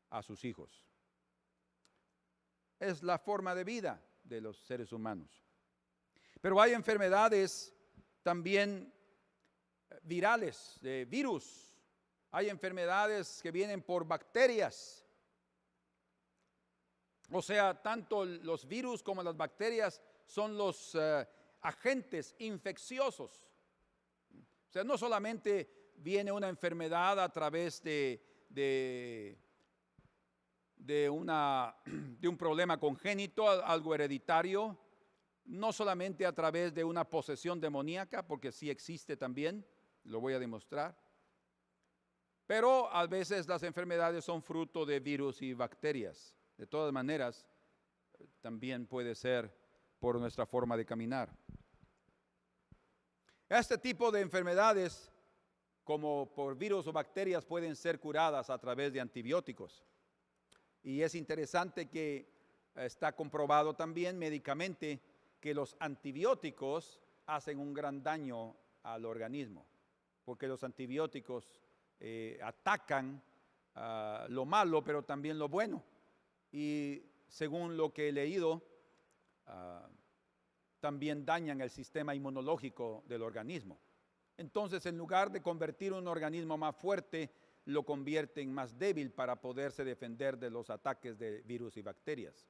a sus hijos. Es la forma de vida de los seres humanos. Pero hay enfermedades también virales, de virus. Hay enfermedades que vienen por bacterias. O sea, tanto los virus como las bacterias son los agentes infecciosos. O sea, no solamente viene una enfermedad a través de un problema congénito, algo hereditario, no solamente a través de una posesión demoníaca, porque sí existe también, lo voy a demostrar, pero a veces las enfermedades son fruto de virus y bacterias. De todas maneras, también puede ser por nuestra forma de caminar. Este tipo de enfermedades, como por virus o bacterias, pueden ser curadas a través de antibióticos. Y es interesante que está comprobado también médicamente que los antibióticos hacen un gran daño al organismo, porque los antibióticos atacan lo malo, pero también lo bueno. Y según lo que he leído, también dañan el sistema inmunológico del organismo. Entonces, en lugar de convertir un organismo más fuerte, lo convierten más débil para poderse defender de los ataques de virus y bacterias.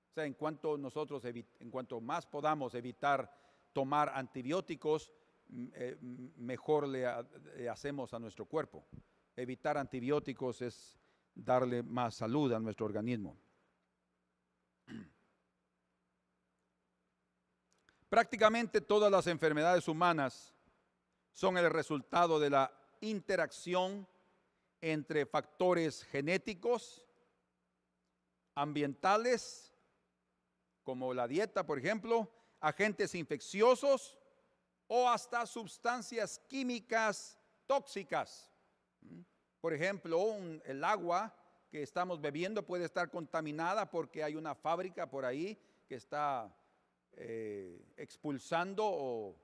O sea, en cuanto más podamos evitar tomar antibióticos, mejor le hacemos a nuestro cuerpo. Evitar antibióticos es darle más salud a nuestro organismo. Prácticamente todas las enfermedades humanas son el resultado de la interacción entre factores genéticos, ambientales, como la dieta, por ejemplo, agentes infecciosos o hasta sustancias químicas tóxicas. Por ejemplo, el agua que estamos bebiendo puede estar contaminada porque hay una fábrica por ahí que está expulsando o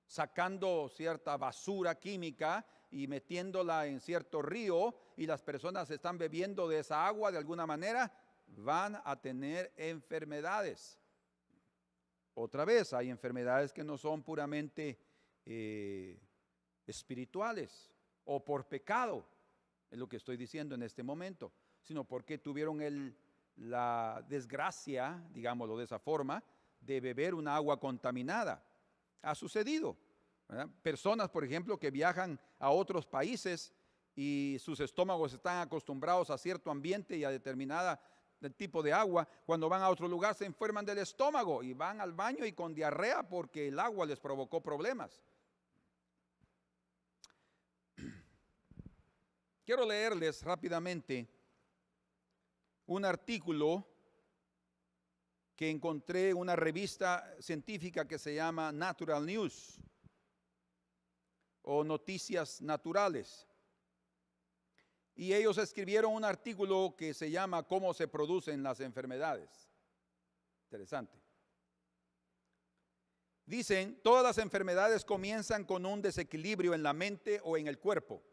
sacando cierta basura química y metiéndola en cierto río, y las personas están bebiendo de esa agua de alguna manera, van a tener enfermedades. Otra vez, hay enfermedades que no son puramente espirituales o por pecado, es lo que estoy diciendo en este momento, sino porque tuvieron la desgracia, digámoslo de esa forma, de beber una agua contaminada. Ha sucedido, ¿verdad? Personas, por ejemplo, que viajan a otros países y sus estómagos están acostumbrados a cierto ambiente y a determinada tipo de agua, cuando van a otro lugar se enferman del estómago y van al baño y con diarrea porque el agua les provocó problemas. Quiero leerles rápidamente un artículo que encontré en una revista científica que se llama Natural News o Noticias Naturales. y ellos escribieron un artículo que se llama ¿Cómo se producen las enfermedades? Interesante. Dicen, todas las enfermedades comienzan con un desequilibrio en la mente o en el cuerpo.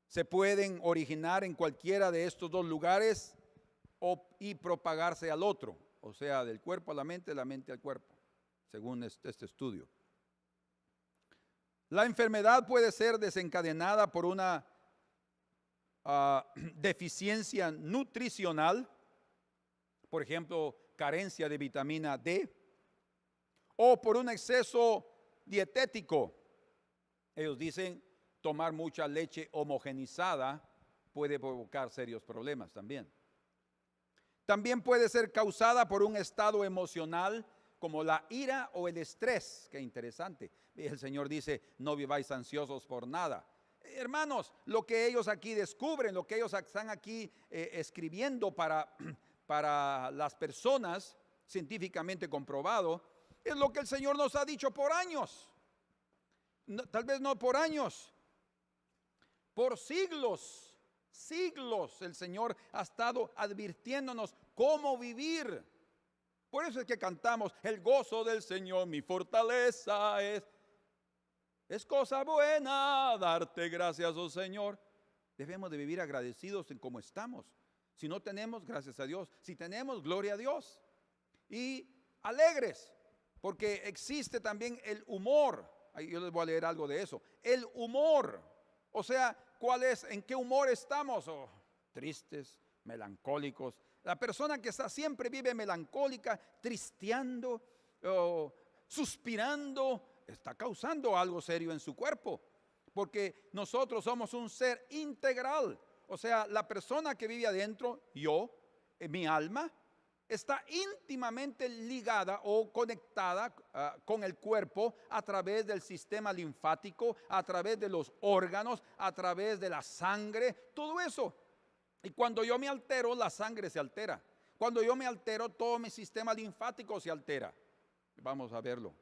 Se pueden originar en cualquiera de estos dos lugares y propagarse al otro, o sea, del cuerpo a la mente al cuerpo, según este estudio. La enfermedad puede ser desencadenada por una deficiencia nutricional, por ejemplo, carencia de vitamina D, o por un exceso dietético. Ellos dicen, tomar mucha leche homogenizada puede provocar serios problemas también. También puede ser causada por un estado emocional como la ira o el estrés. Qué interesante. El Señor dice, no viváis ansiosos por nada. Hermanos, lo que ellos aquí descubren, lo que ellos están aquí escribiendo para las personas, científicamente comprobado, es lo que el Señor nos ha dicho por años. No, tal vez no por años, por siglos el Señor ha estado advirtiéndonos cómo vivir. Por eso es que cantamos, el gozo del Señor mi fortaleza es. Es cosa buena darte gracias, oh Señor. Debemos de vivir agradecidos en cómo estamos. Si no tenemos, gracias a Dios. Si tenemos, gloria a Dios. Y alegres, porque existe también el humor. Yo les voy a leer algo de eso. El humor, o sea, ¿cuál es? ¿En qué humor estamos? Oh, tristes, melancólicos. La persona que siempre vive melancólica, tristeando, suspirando, está causando algo serio en su cuerpo, porque nosotros somos un ser integral. O sea, la persona que vive adentro, yo, mi alma, está íntimamente ligada o conectada con el cuerpo a través del sistema linfático, a través de los órganos, a través de la sangre, todo eso. Y cuando yo me altero, la sangre se altera. Cuando yo me altero, todo mi sistema linfático se altera. Vamos a verlo.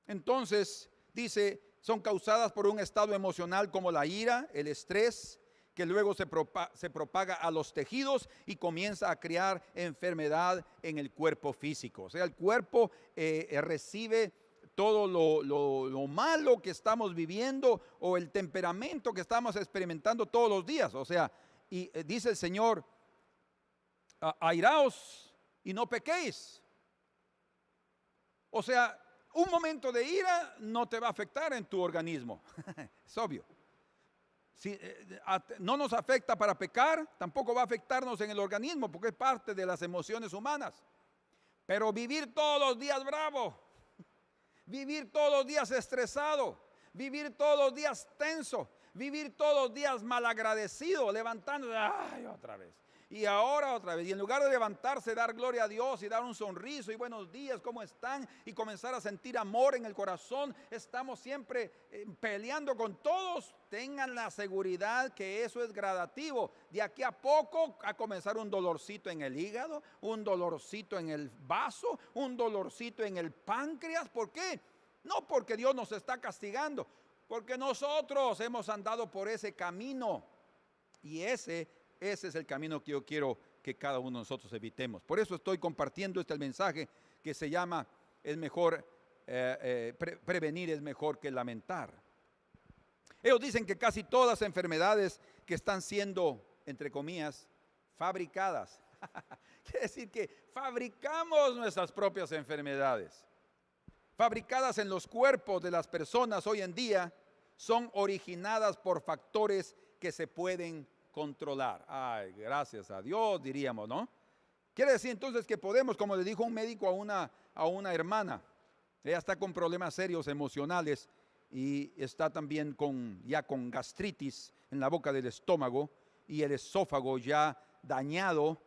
Entonces, dice, son causadas por un estado emocional como la ira, el estrés, que luego se propaga a los tejidos y comienza a crear enfermedad en el cuerpo físico. O sea, el cuerpo recibe todo lo malo que estamos viviendo o el temperamento que estamos experimentando todos los días. O sea, y dice el Señor, airaos y no pequéis. O sea, un momento de ira no te va a afectar en tu organismo. Es obvio. Si no nos afecta para pecar, tampoco va a afectarnos en el organismo, porque es parte de las emociones humanas. Pero vivir todos los días bravo, vivir todos los días estresado, vivir todos los días tenso, vivir todos los días malagradecido, levantándose, ay, otra vez. Y ahora otra vez, y en lugar de levantarse, dar gloria a Dios y dar un sonriso y buenos días, ¿cómo están? Y comenzar a sentir amor en el corazón, estamos siempre peleando con todos. Tengan la seguridad que eso es gradativo. De aquí a poco a comenzar un dolorcito en el hígado, un dolorcito en el vaso, un dolorcito en el páncreas. ¿Por qué? No porque Dios nos está castigando, porque nosotros hemos andado por ese camino. Y ese es el camino que yo quiero que cada uno de nosotros evitemos. Por eso estoy compartiendo este mensaje que se llama, es mejor, prevenir es mejor que lamentar. Ellos dicen que casi todas las enfermedades que están siendo, entre comillas, fabricadas. Quiere decir que fabricamos nuestras propias enfermedades. Fabricadas en los cuerpos de las personas hoy en día, son originadas por factores que se pueden controlar. Ay, gracias a Dios, diríamos, ¿no? Quiere decir entonces que podemos, como le dijo un médico a una hermana, ella está con problemas serios emocionales y está también ya con gastritis en la boca del estómago y el esófago ya dañado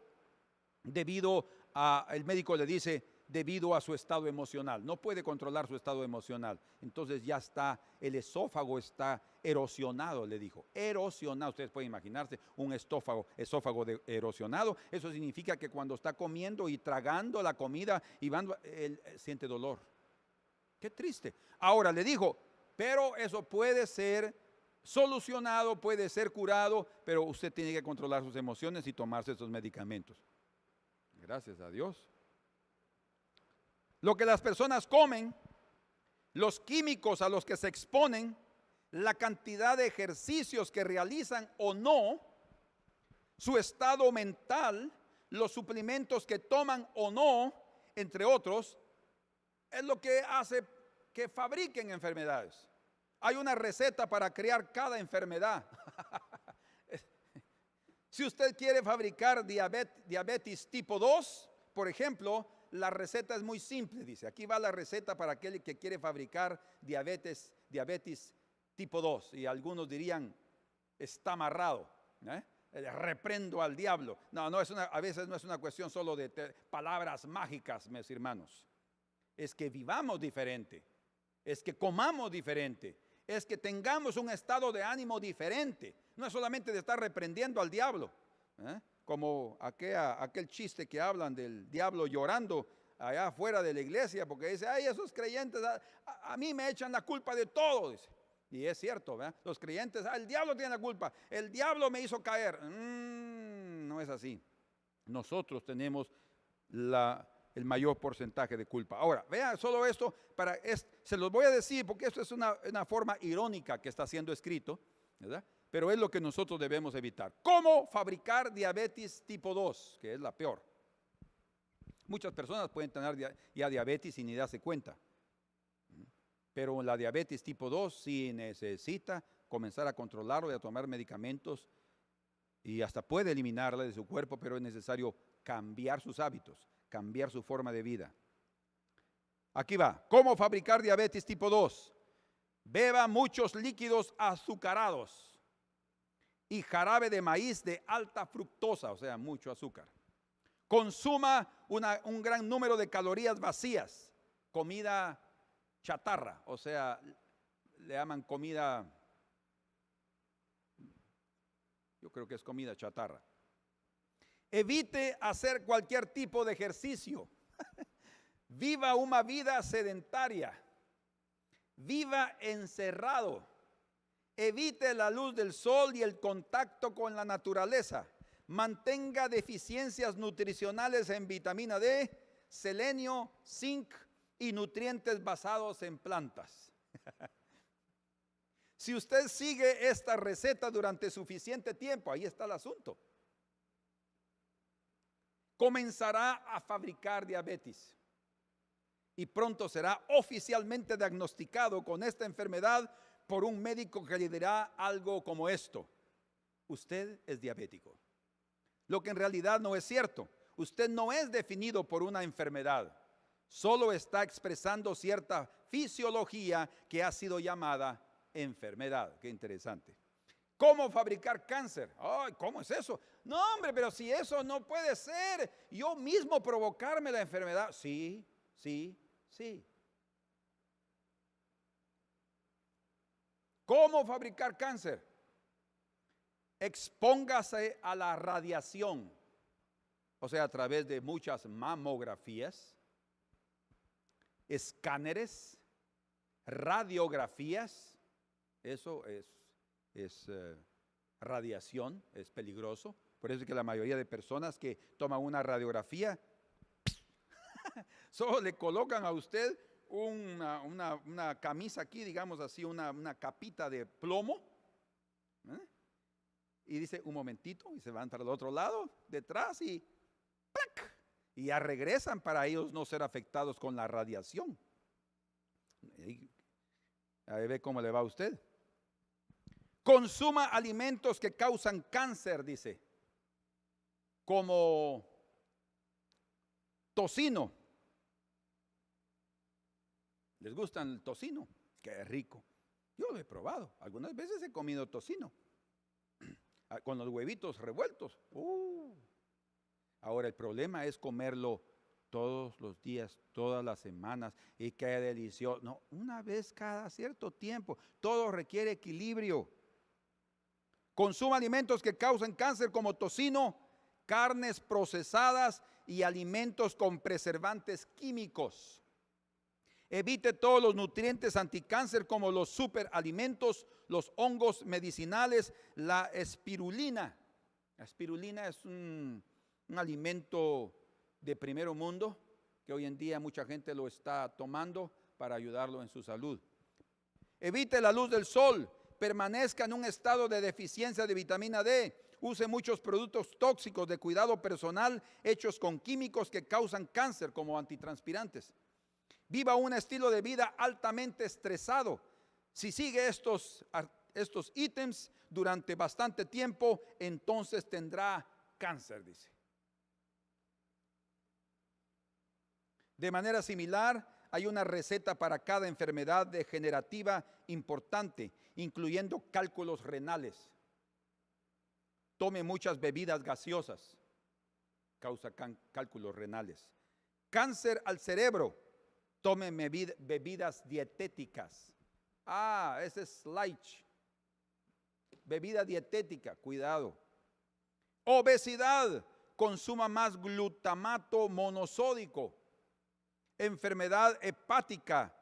debido a, el médico le dice, debido a su estado emocional. No puede controlar su estado emocional. Entonces ya está, el esófago está erosionado, le dijo. Erosionado. Ustedes pueden imaginarse un esófago erosionado. Eso significa que cuando está comiendo y tragando la comida, él siente dolor. Qué triste. Ahora le dijo, pero eso puede ser solucionado, puede ser curado, pero usted tiene que controlar sus emociones y tomarse esos medicamentos. Gracias a Dios. Lo que las personas comen, los químicos a los que se exponen, la cantidad de ejercicios que realizan o no, su estado mental, los suplementos que toman o no, entre otros, es lo que hace que fabriquen enfermedades. Hay una receta para crear cada enfermedad. Si usted quiere fabricar diabetes tipo 2, por ejemplo, la receta es muy simple, dice. Aquí va la receta para aquel que quiere fabricar diabetes tipo 2. Y algunos dirían, está amarrado. Reprendo al diablo. No, a veces no es una cuestión solo de palabras mágicas, mis hermanos. Es que vivamos diferente. Es que comamos diferente. Es que tengamos un estado de ánimo diferente. No es solamente de estar reprendiendo al diablo. Como aquel chiste que hablan del diablo llorando allá afuera de la iglesia, porque dice, ay, esos creyentes a mí me echan la culpa de todo, dice. Y es cierto, ¿verdad? Los creyentes, el diablo tiene la culpa, el diablo me hizo caer. No es así. Nosotros tenemos el mayor porcentaje de culpa. Ahora, vean solo esto, se los voy a decir porque esto es una forma irónica que está siendo escrito, ¿verdad? Pero es lo que nosotros debemos evitar. ¿Cómo fabricar diabetes tipo 2? Que es la peor. Muchas personas pueden tener ya diabetes sin ni darse cuenta. Pero la diabetes tipo 2 sí necesita comenzar a controlarlo y a tomar medicamentos y hasta puede eliminarla de su cuerpo, pero es necesario cambiar sus hábitos, cambiar su forma de vida. Aquí va. ¿Cómo fabricar diabetes tipo 2? Beba muchos líquidos azucarados y jarabe de maíz de alta fructosa, o sea, mucho azúcar. Consuma un gran número de calorías vacías, comida chatarra, o sea, le llaman comida, yo creo que es comida chatarra. Evite hacer cualquier tipo de ejercicio. Viva una vida sedentaria. Viva encerrado. Evite la luz del sol y el contacto con la naturaleza. Mantenga deficiencias nutricionales en vitamina D, selenio, zinc y nutrientes basados en plantas. Si usted sigue esta receta durante suficiente tiempo, ahí está el asunto, comenzará a fabricar diabetes y pronto será oficialmente diagnosticado con esta enfermedad por un médico que le dirá algo como esto: usted es diabético. Lo que en realidad no es cierto. Usted no es definido por una enfermedad, solo está expresando cierta fisiología que ha sido llamada enfermedad. Qué interesante. ¿Cómo fabricar cáncer? Ay, ¿cómo es eso? No, hombre, pero si eso no puede ser, yo mismo provocarme la enfermedad. Sí. ¿Cómo fabricar cáncer? Expóngase a la radiación, o sea, a través de muchas mamografías, escáneres, radiografías. Eso es radiación, es peligroso. Por eso es que la mayoría de personas que toman una radiografía solo le colocan a usted una camisa aquí, digamos así, una capita de plomo, y dice un momentito, y se van para el otro lado, detrás, y ¡plac! Y ya regresan para ellos no ser afectados con la radiación. Ahí ve cómo le va a usted. Consuma alimentos que causan cáncer, dice, como tocino. ¿Les gusta el tocino? Qué rico. Yo lo he probado. Algunas veces he comido tocino con los huevitos revueltos. Ahora el problema es comerlo todos los días, todas las semanas, y qué delicioso. No, una vez cada cierto tiempo. Todo requiere equilibrio. Consuma alimentos que causan cáncer como tocino, carnes procesadas y alimentos con preservantes químicos. Evite todos los nutrientes anticáncer como los superalimentos, los hongos medicinales, la espirulina. La espirulina es un alimento de primer mundo que hoy en día mucha gente lo está tomando para ayudarlo en su salud. Evite la luz del sol, permanezca en un estado de deficiencia de vitamina D. Use muchos productos tóxicos de cuidado personal hechos con químicos que causan cáncer como antitranspirantes. Viva un estilo de vida altamente estresado. Si sigue estos ítems durante bastante tiempo, entonces tendrá cáncer, dice. De manera similar, hay una receta para cada enfermedad degenerativa importante, incluyendo cálculos renales. Tome muchas bebidas gaseosas, causa cálculos renales. Cáncer al cerebro, tome bebidas dietéticas. Ese es light. Bebida dietética, cuidado. Obesidad, consuma más glutamato monosódico. Enfermedad hepática,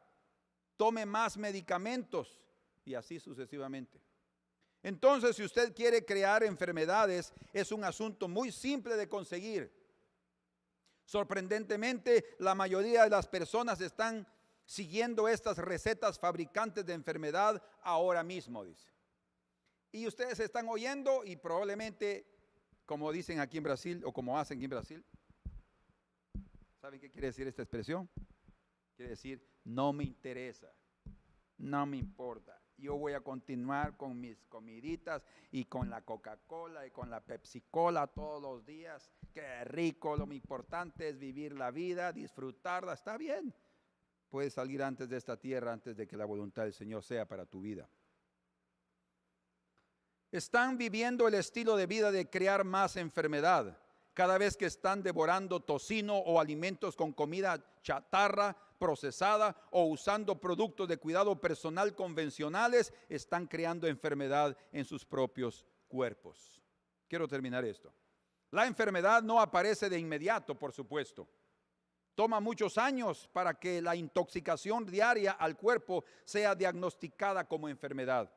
tome más medicamentos y así sucesivamente. Entonces, si usted quiere crear enfermedades, es un asunto muy simple de conseguir. Sorprendentemente, la mayoría de las personas están siguiendo estas recetas fabricantes de enfermedad ahora mismo, dice. Y ustedes están oyendo y probablemente, como dicen aquí en Brasil o como hacen aquí en Brasil, ¿saben qué quiere decir esta expresión? Quiere decir, no me interesa, no me importa. Yo voy a continuar con mis comiditas y con la Coca-Cola y con la Pepsi-Cola todos los días. Qué rico, lo importante es vivir la vida, disfrutarla, está bien. Puedes salir antes de esta tierra, antes de que la voluntad del Señor sea para tu vida. Están viviendo el estilo de vida de crear más enfermedad. Cada vez que están devorando tocino o alimentos con comida chatarra, procesada o usando productos de cuidado personal convencionales, están creando enfermedad en sus propios cuerpos. Quiero terminar esto. La enfermedad no aparece de inmediato, por supuesto. Toma muchos años para que la intoxicación diaria al cuerpo sea diagnosticada como enfermedad.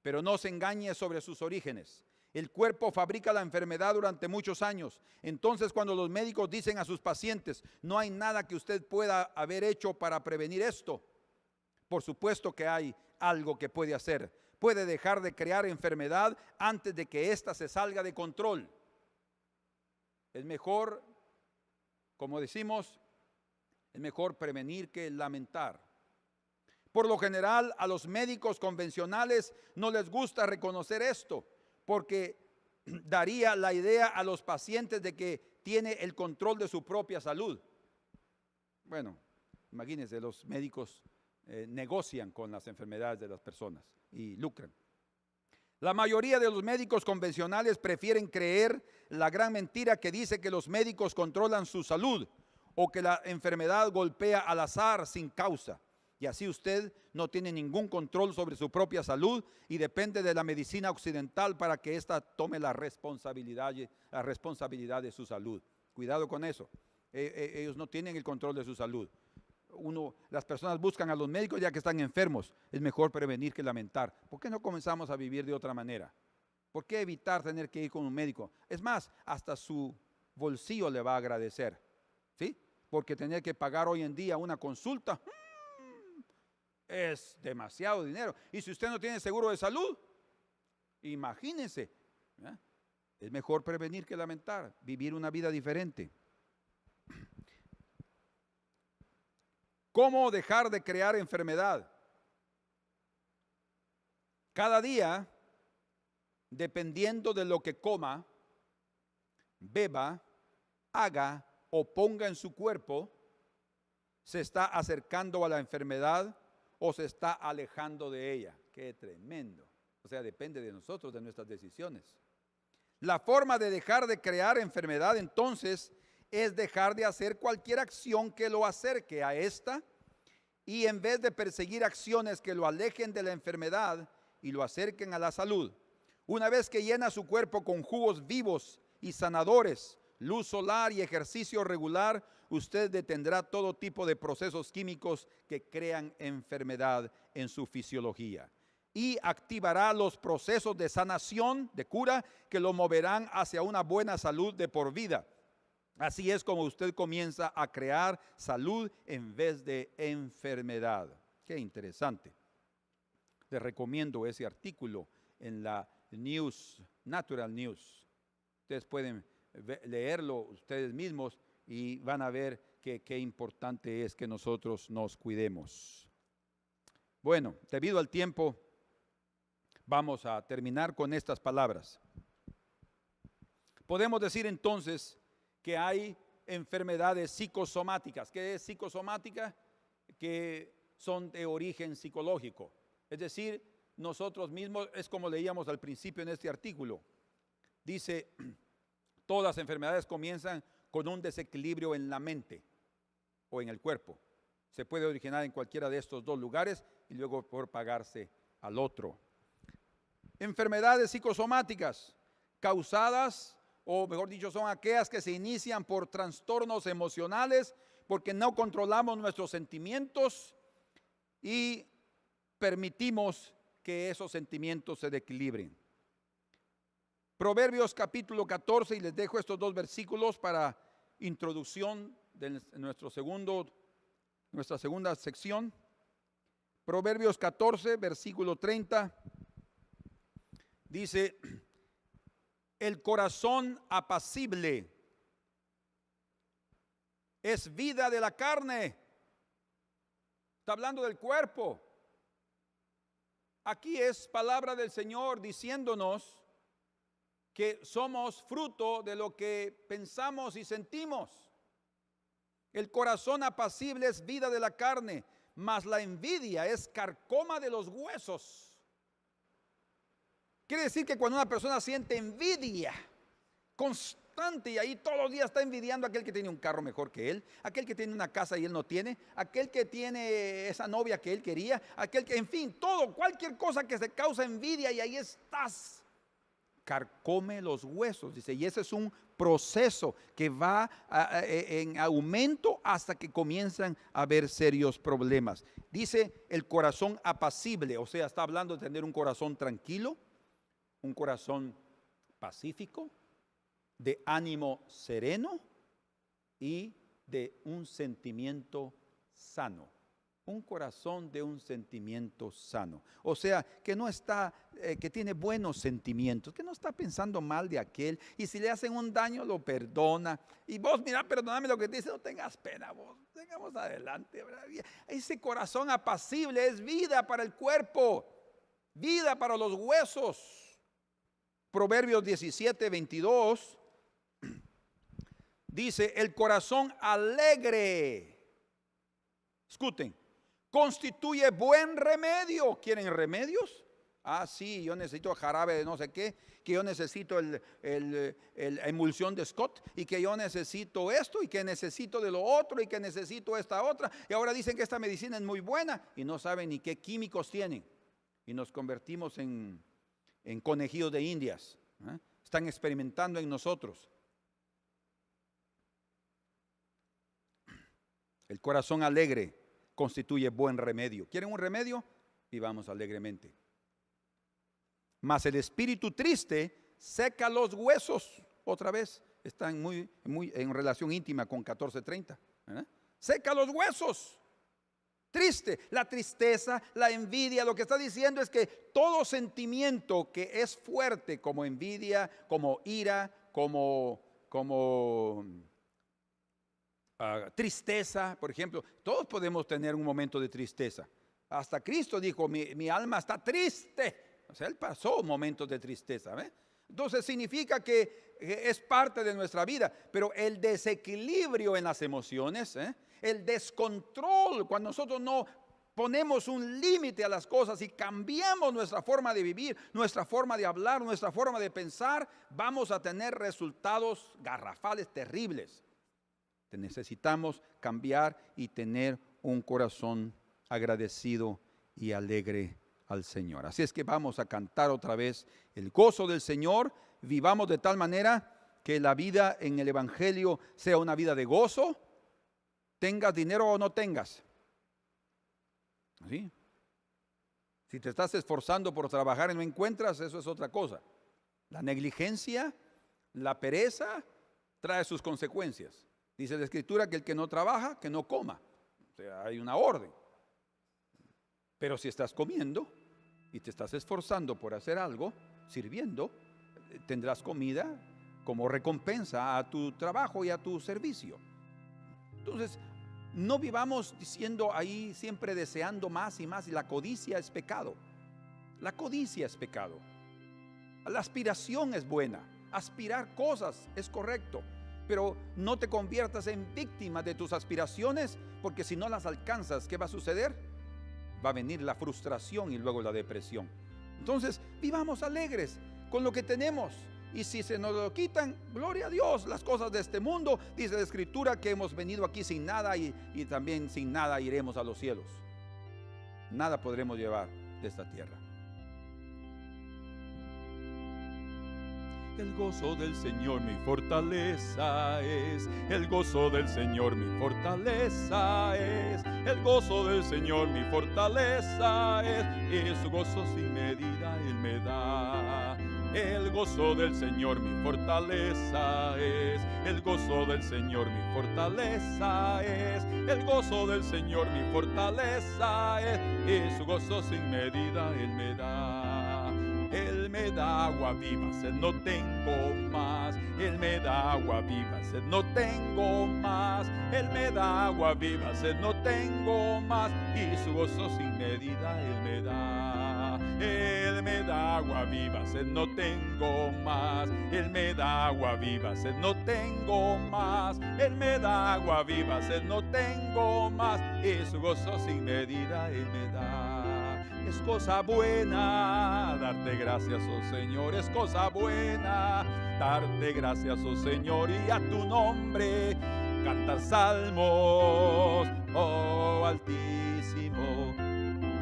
Pero no se engañe sobre sus orígenes. El cuerpo fabrica la enfermedad durante muchos años. Entonces, cuando los médicos dicen a sus pacientes, no hay nada que usted pueda haber hecho para prevenir esto, por supuesto que hay algo que puede hacer. Puede dejar de crear enfermedad antes de que ésta se salga de control. Es mejor, como decimos, es mejor prevenir que lamentar. Por lo general, a los médicos convencionales no les gusta reconocer esto, porque daría la idea a los pacientes de que tiene el control de su propia salud. Bueno, imagínense, los médicos negocian con las enfermedades de las personas y lucran. La mayoría de los médicos convencionales prefieren creer la gran mentira que dice que los médicos controlan su salud o que la enfermedad golpea al azar sin causa. Y así usted no tiene ningún control sobre su propia salud y depende de la medicina occidental para que ésta tome la responsabilidad de su salud. Cuidado con eso. Ellos no tienen el control de su salud. Las personas buscan a los médicos ya que están enfermos. Es mejor prevenir que lamentar. ¿Por qué no comenzamos a vivir de otra manera? ¿Por qué evitar tener que ir con un médico? Es más, hasta su bolsillo le va a agradecer, ¿sí? Porque tener que pagar hoy en día una consulta es demasiado dinero. Y si usted no tiene seguro de salud, imagínense, ¿eh? Es mejor prevenir que lamentar, vivir una vida diferente. ¿Cómo dejar de crear enfermedad? Cada día, dependiendo de lo que coma, beba, haga o ponga en su cuerpo, se está acercando a la enfermedad o se está alejando de ella. ¡Qué tremendo! O sea, depende de nosotros, de nuestras decisiones. La forma de dejar de crear enfermedad, entonces, es dejar de hacer cualquier acción que lo acerque a esta y en vez de perseguir acciones que lo alejen de la enfermedad y lo acerquen a la salud. Una vez que llena su cuerpo con jugos vivos y sanadores, luz solar y ejercicio regular, usted detendrá todo tipo de procesos químicos que crean enfermedad en su fisiología. Y activará los procesos de sanación, de cura, que lo moverán hacia una buena salud de por vida. Así es como usted comienza a crear salud en vez de enfermedad. Qué interesante. Les recomiendo ese artículo en la News, Natural News. Ustedes pueden leerlo ustedes mismos y van a ver qué importante es que nosotros nos cuidemos. Bueno, debido al tiempo, vamos a terminar con estas palabras. Podemos decir entonces que hay enfermedades psicosomáticas. ¿Qué es psicosomática? Que son de origen psicológico. Es decir, nosotros mismos, es como leíamos al principio en este artículo. Dice, todas las enfermedades comienzan con un desequilibrio en la mente o en el cuerpo. Se puede originar en cualquiera de estos dos lugares y luego propagarse al otro. Enfermedades psicosomáticas causadas, o mejor dicho, son aquellas que se inician por trastornos emocionales, porque no controlamos nuestros sentimientos y permitimos que esos sentimientos se desequilibren. Proverbios capítulo 14, y les dejo estos dos versículos para introducción de nuestra segunda sección. Proverbios 14, versículo 30, dice, el corazón apacible es vida de la carne. Está hablando del cuerpo. Aquí es palabra del Señor diciéndonos que somos fruto de lo que pensamos y sentimos. El corazón apacible es vida de la carne, mas la envidia es carcoma de los huesos. Quiere decir que cuando una persona siente envidia constante y ahí todos los días está envidiando a aquel que tiene un carro mejor que él, aquel que tiene una casa y él no tiene, aquel que tiene esa novia que él quería, aquel que, en fin, todo, cualquier cosa que se causa envidia y ahí estás. Carcome los huesos, dice, y ese es un proceso que va en aumento hasta que comienzan a haber serios problemas. Dice el corazón apacible, o sea, está hablando de tener un corazón tranquilo, un corazón pacífico, de ánimo sereno y de un sentimiento sano. Un corazón de un sentimiento sano. O sea, que no está, que tiene buenos sentimientos, que no está pensando mal de aquel. Y si le hacen un daño, lo perdona. Y vos, mira, perdóname lo que te dice, no tengas pena vos. Sigamos adelante. ¿Verdad? Ese corazón apacible es vida para el cuerpo, vida para los huesos. Proverbios 17, 22 dice, el corazón alegre, escuchen, constituye buen remedio. ¿Quieren remedios? Ah, sí, yo necesito jarabe de no sé qué, que yo necesito la emulsión de Scott, y que yo necesito esto, y que necesito de lo otro, y que necesito esta otra. Y ahora dicen que esta medicina es muy buena, y no saben ni qué químicos tienen. Y nos convertimos en conejillos de indias. Están experimentando en nosotros. El corazón alegre constituye buen remedio. ¿Quieren un remedio? Vivamos alegremente. Mas el espíritu triste seca los huesos. Otra vez, están muy en relación íntima con 14:30. Seca los huesos. Triste, la tristeza, la envidia, lo que está diciendo es que todo sentimiento que es fuerte, como envidia, como ira, como tristeza, por ejemplo, todos podemos tener un momento de tristeza. Hasta Cristo dijo, mi alma está triste. O sea, Él pasó momentos de tristeza. Entonces significa que es parte de nuestra vida, pero el desequilibrio en las emociones, el descontrol, cuando nosotros no ponemos un límite a las cosas y cambiamos nuestra forma de vivir, nuestra forma de hablar, nuestra forma de pensar, vamos a tener resultados garrafales, terribles. Necesitamos cambiar y tener un corazón agradecido y alegre al Señor. Así es que vamos a cantar otra vez el gozo del Señor. Vivamos de tal manera que la vida en el Evangelio sea una vida de gozo, tengas dinero o no tengas. ¿Sí? Si te estás esforzando por trabajar y no encuentras, eso es otra cosa. La negligencia, la pereza, trae sus consecuencias. Dice la Escritura que el que no trabaja, que no coma. O sea, hay una orden. Pero si estás comiendo y te estás esforzando por hacer algo, sirviendo, tendrás comida como recompensa a tu trabajo y a tu servicio. Entonces, no vivamos diciendo ahí siempre deseando más y más. Y la codicia es pecado. La codicia es pecado. La aspiración es buena. Aspirar cosas es correcto. Pero no te conviertas en víctima de tus aspiraciones, porque si no las alcanzas, ¿qué va a suceder? Va a venir la frustración y luego la depresión. Entonces, vivamos alegres con lo que tenemos. Y si se nos lo quitan, gloria a Dios, las cosas de este mundo. Dice la Escritura que hemos venido aquí sin nada y también sin nada iremos a los cielos. Nada podremos llevar de esta tierra. El gozo del Señor mi fortaleza es, el gozo del Señor mi fortaleza es, el gozo del Señor mi fortaleza es, y su gozo sin medida Él me da. El gozo del Señor mi fortaleza es, el gozo del Señor mi fortaleza es, el gozo del Señor mi fortaleza es, y su gozo sin medida Él me da. Él me da agua viva, sed no tengo más. Él me da agua viva, sed no tengo más. Él me da agua viva, sed no tengo más. Y su gozo sin medida Él me da. Él me da agua viva, sed no tengo más. Él me da agua viva, sed no tengo más. Él me da agua viva, sed no tengo más. Y su gozo sin medida Él me da. Es cosa buena darte gracias, oh Señor, es cosa buena darte gracias, oh Señor, y a tu nombre cantar salmos, oh Altísimo.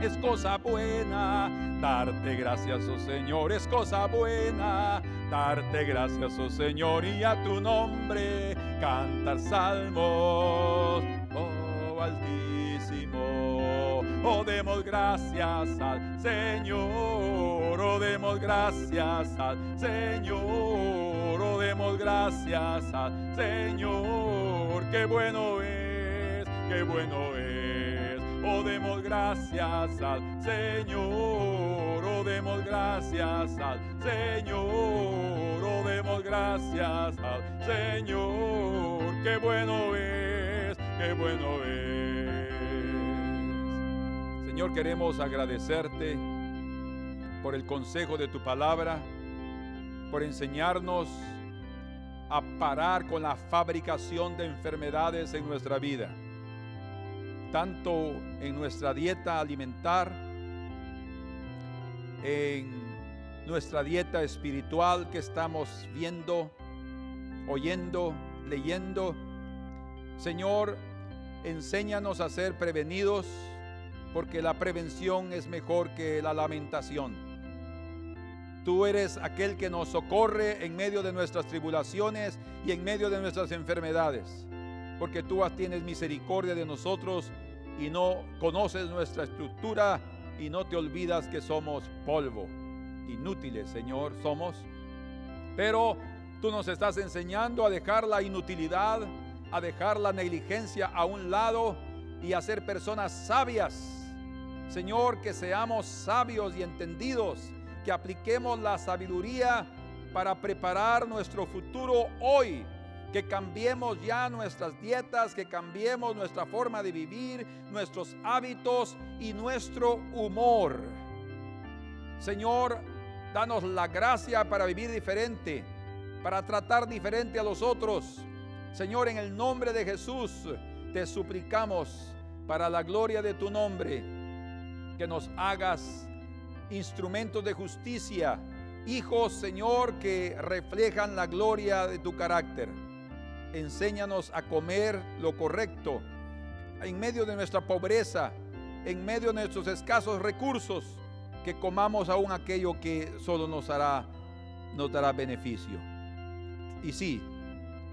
Es cosa buena darte gracias, oh Señor, es cosa buena darte gracias, oh Señor, y a tu nombre cantar salmos, oh Altísimo. Oh, demos gracias al Señor, oh, demos gracias al Señor, oh, demos gracias al Señor, qué bueno es, qué bueno es. Oh, demos gracias al Señor, oh, demos gracias al Señor, oh, demos gracias al Señor, qué bueno es, qué bueno es. Señor, queremos agradecerte por el consejo de tu palabra, por enseñarnos a parar con la fabricación de enfermedades en nuestra vida, tanto en nuestra dieta alimentar, en nuestra dieta espiritual que estamos viendo, oyendo, leyendo. Señor, enséñanos a ser prevenidos, porque la prevención es mejor que la lamentación. Tú eres aquel que nos socorre en medio de nuestras tribulaciones y en medio de nuestras enfermedades, porque tú tienes misericordia de nosotros y no conoces nuestra estructura y no te olvidas que somos polvo. Inútiles, Señor, somos. Pero tú nos estás enseñando a dejar la inutilidad, a dejar la negligencia a un lado y a ser personas sabias. Señor, que seamos sabios y entendidos, que apliquemos la sabiduría para preparar nuestro futuro hoy, que cambiemos ya nuestras dietas, que cambiemos nuestra forma de vivir, nuestros hábitos y nuestro humor. Señor, danos la gracia para vivir diferente, para tratar diferente a los otros. Señor, en el nombre de Jesús te suplicamos, para la gloria de tu nombre, que nos hagas instrumentos de justicia, hijos, Señor, que reflejan la gloria de tu carácter. Enséñanos a comer lo correcto en medio de nuestra pobreza, en medio de nuestros escasos recursos, que comamos aún aquello que solo nos dará beneficio. Y sí,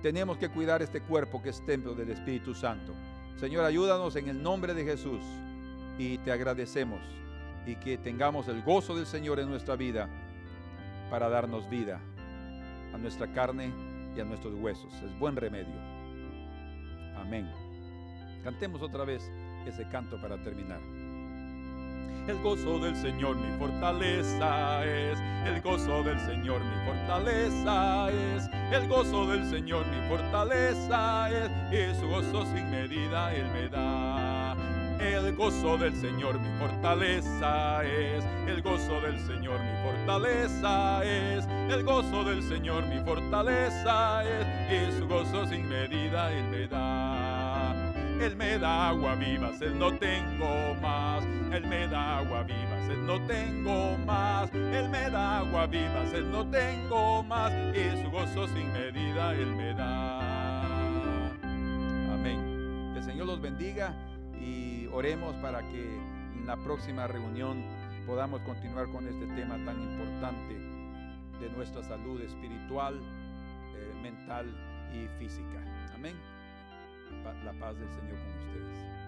tenemos que cuidar este cuerpo que es templo del Espíritu Santo. Señor, ayúdanos en el nombre de Jesús y te agradecemos, y que tengamos el gozo del Señor en nuestra vida para darnos vida a nuestra carne y a nuestros huesos. Es buen remedio. Amén. Cantemos otra vez ese canto para terminar. El gozo del Señor mi fortaleza es, el gozo del Señor mi fortaleza es, el gozo del Señor mi fortaleza es, y su gozo sin medida Él me da. El gozo del Señor mi fortaleza es, el gozo del Señor mi fortaleza es, el gozo del Señor mi fortaleza es, y su gozo sin medida Él me da. Él me da agua viva, sed no tengo más. Él me da agua viva, sed no tengo más. Él me da agua viva, sed no tengo más. Y su gozo sin medida Él me da. Amén. Que el Señor los bendiga y oremos para que en la próxima reunión podamos continuar con este tema tan importante de nuestra salud espiritual, mental y física. Amén. La paz del Señor con ustedes.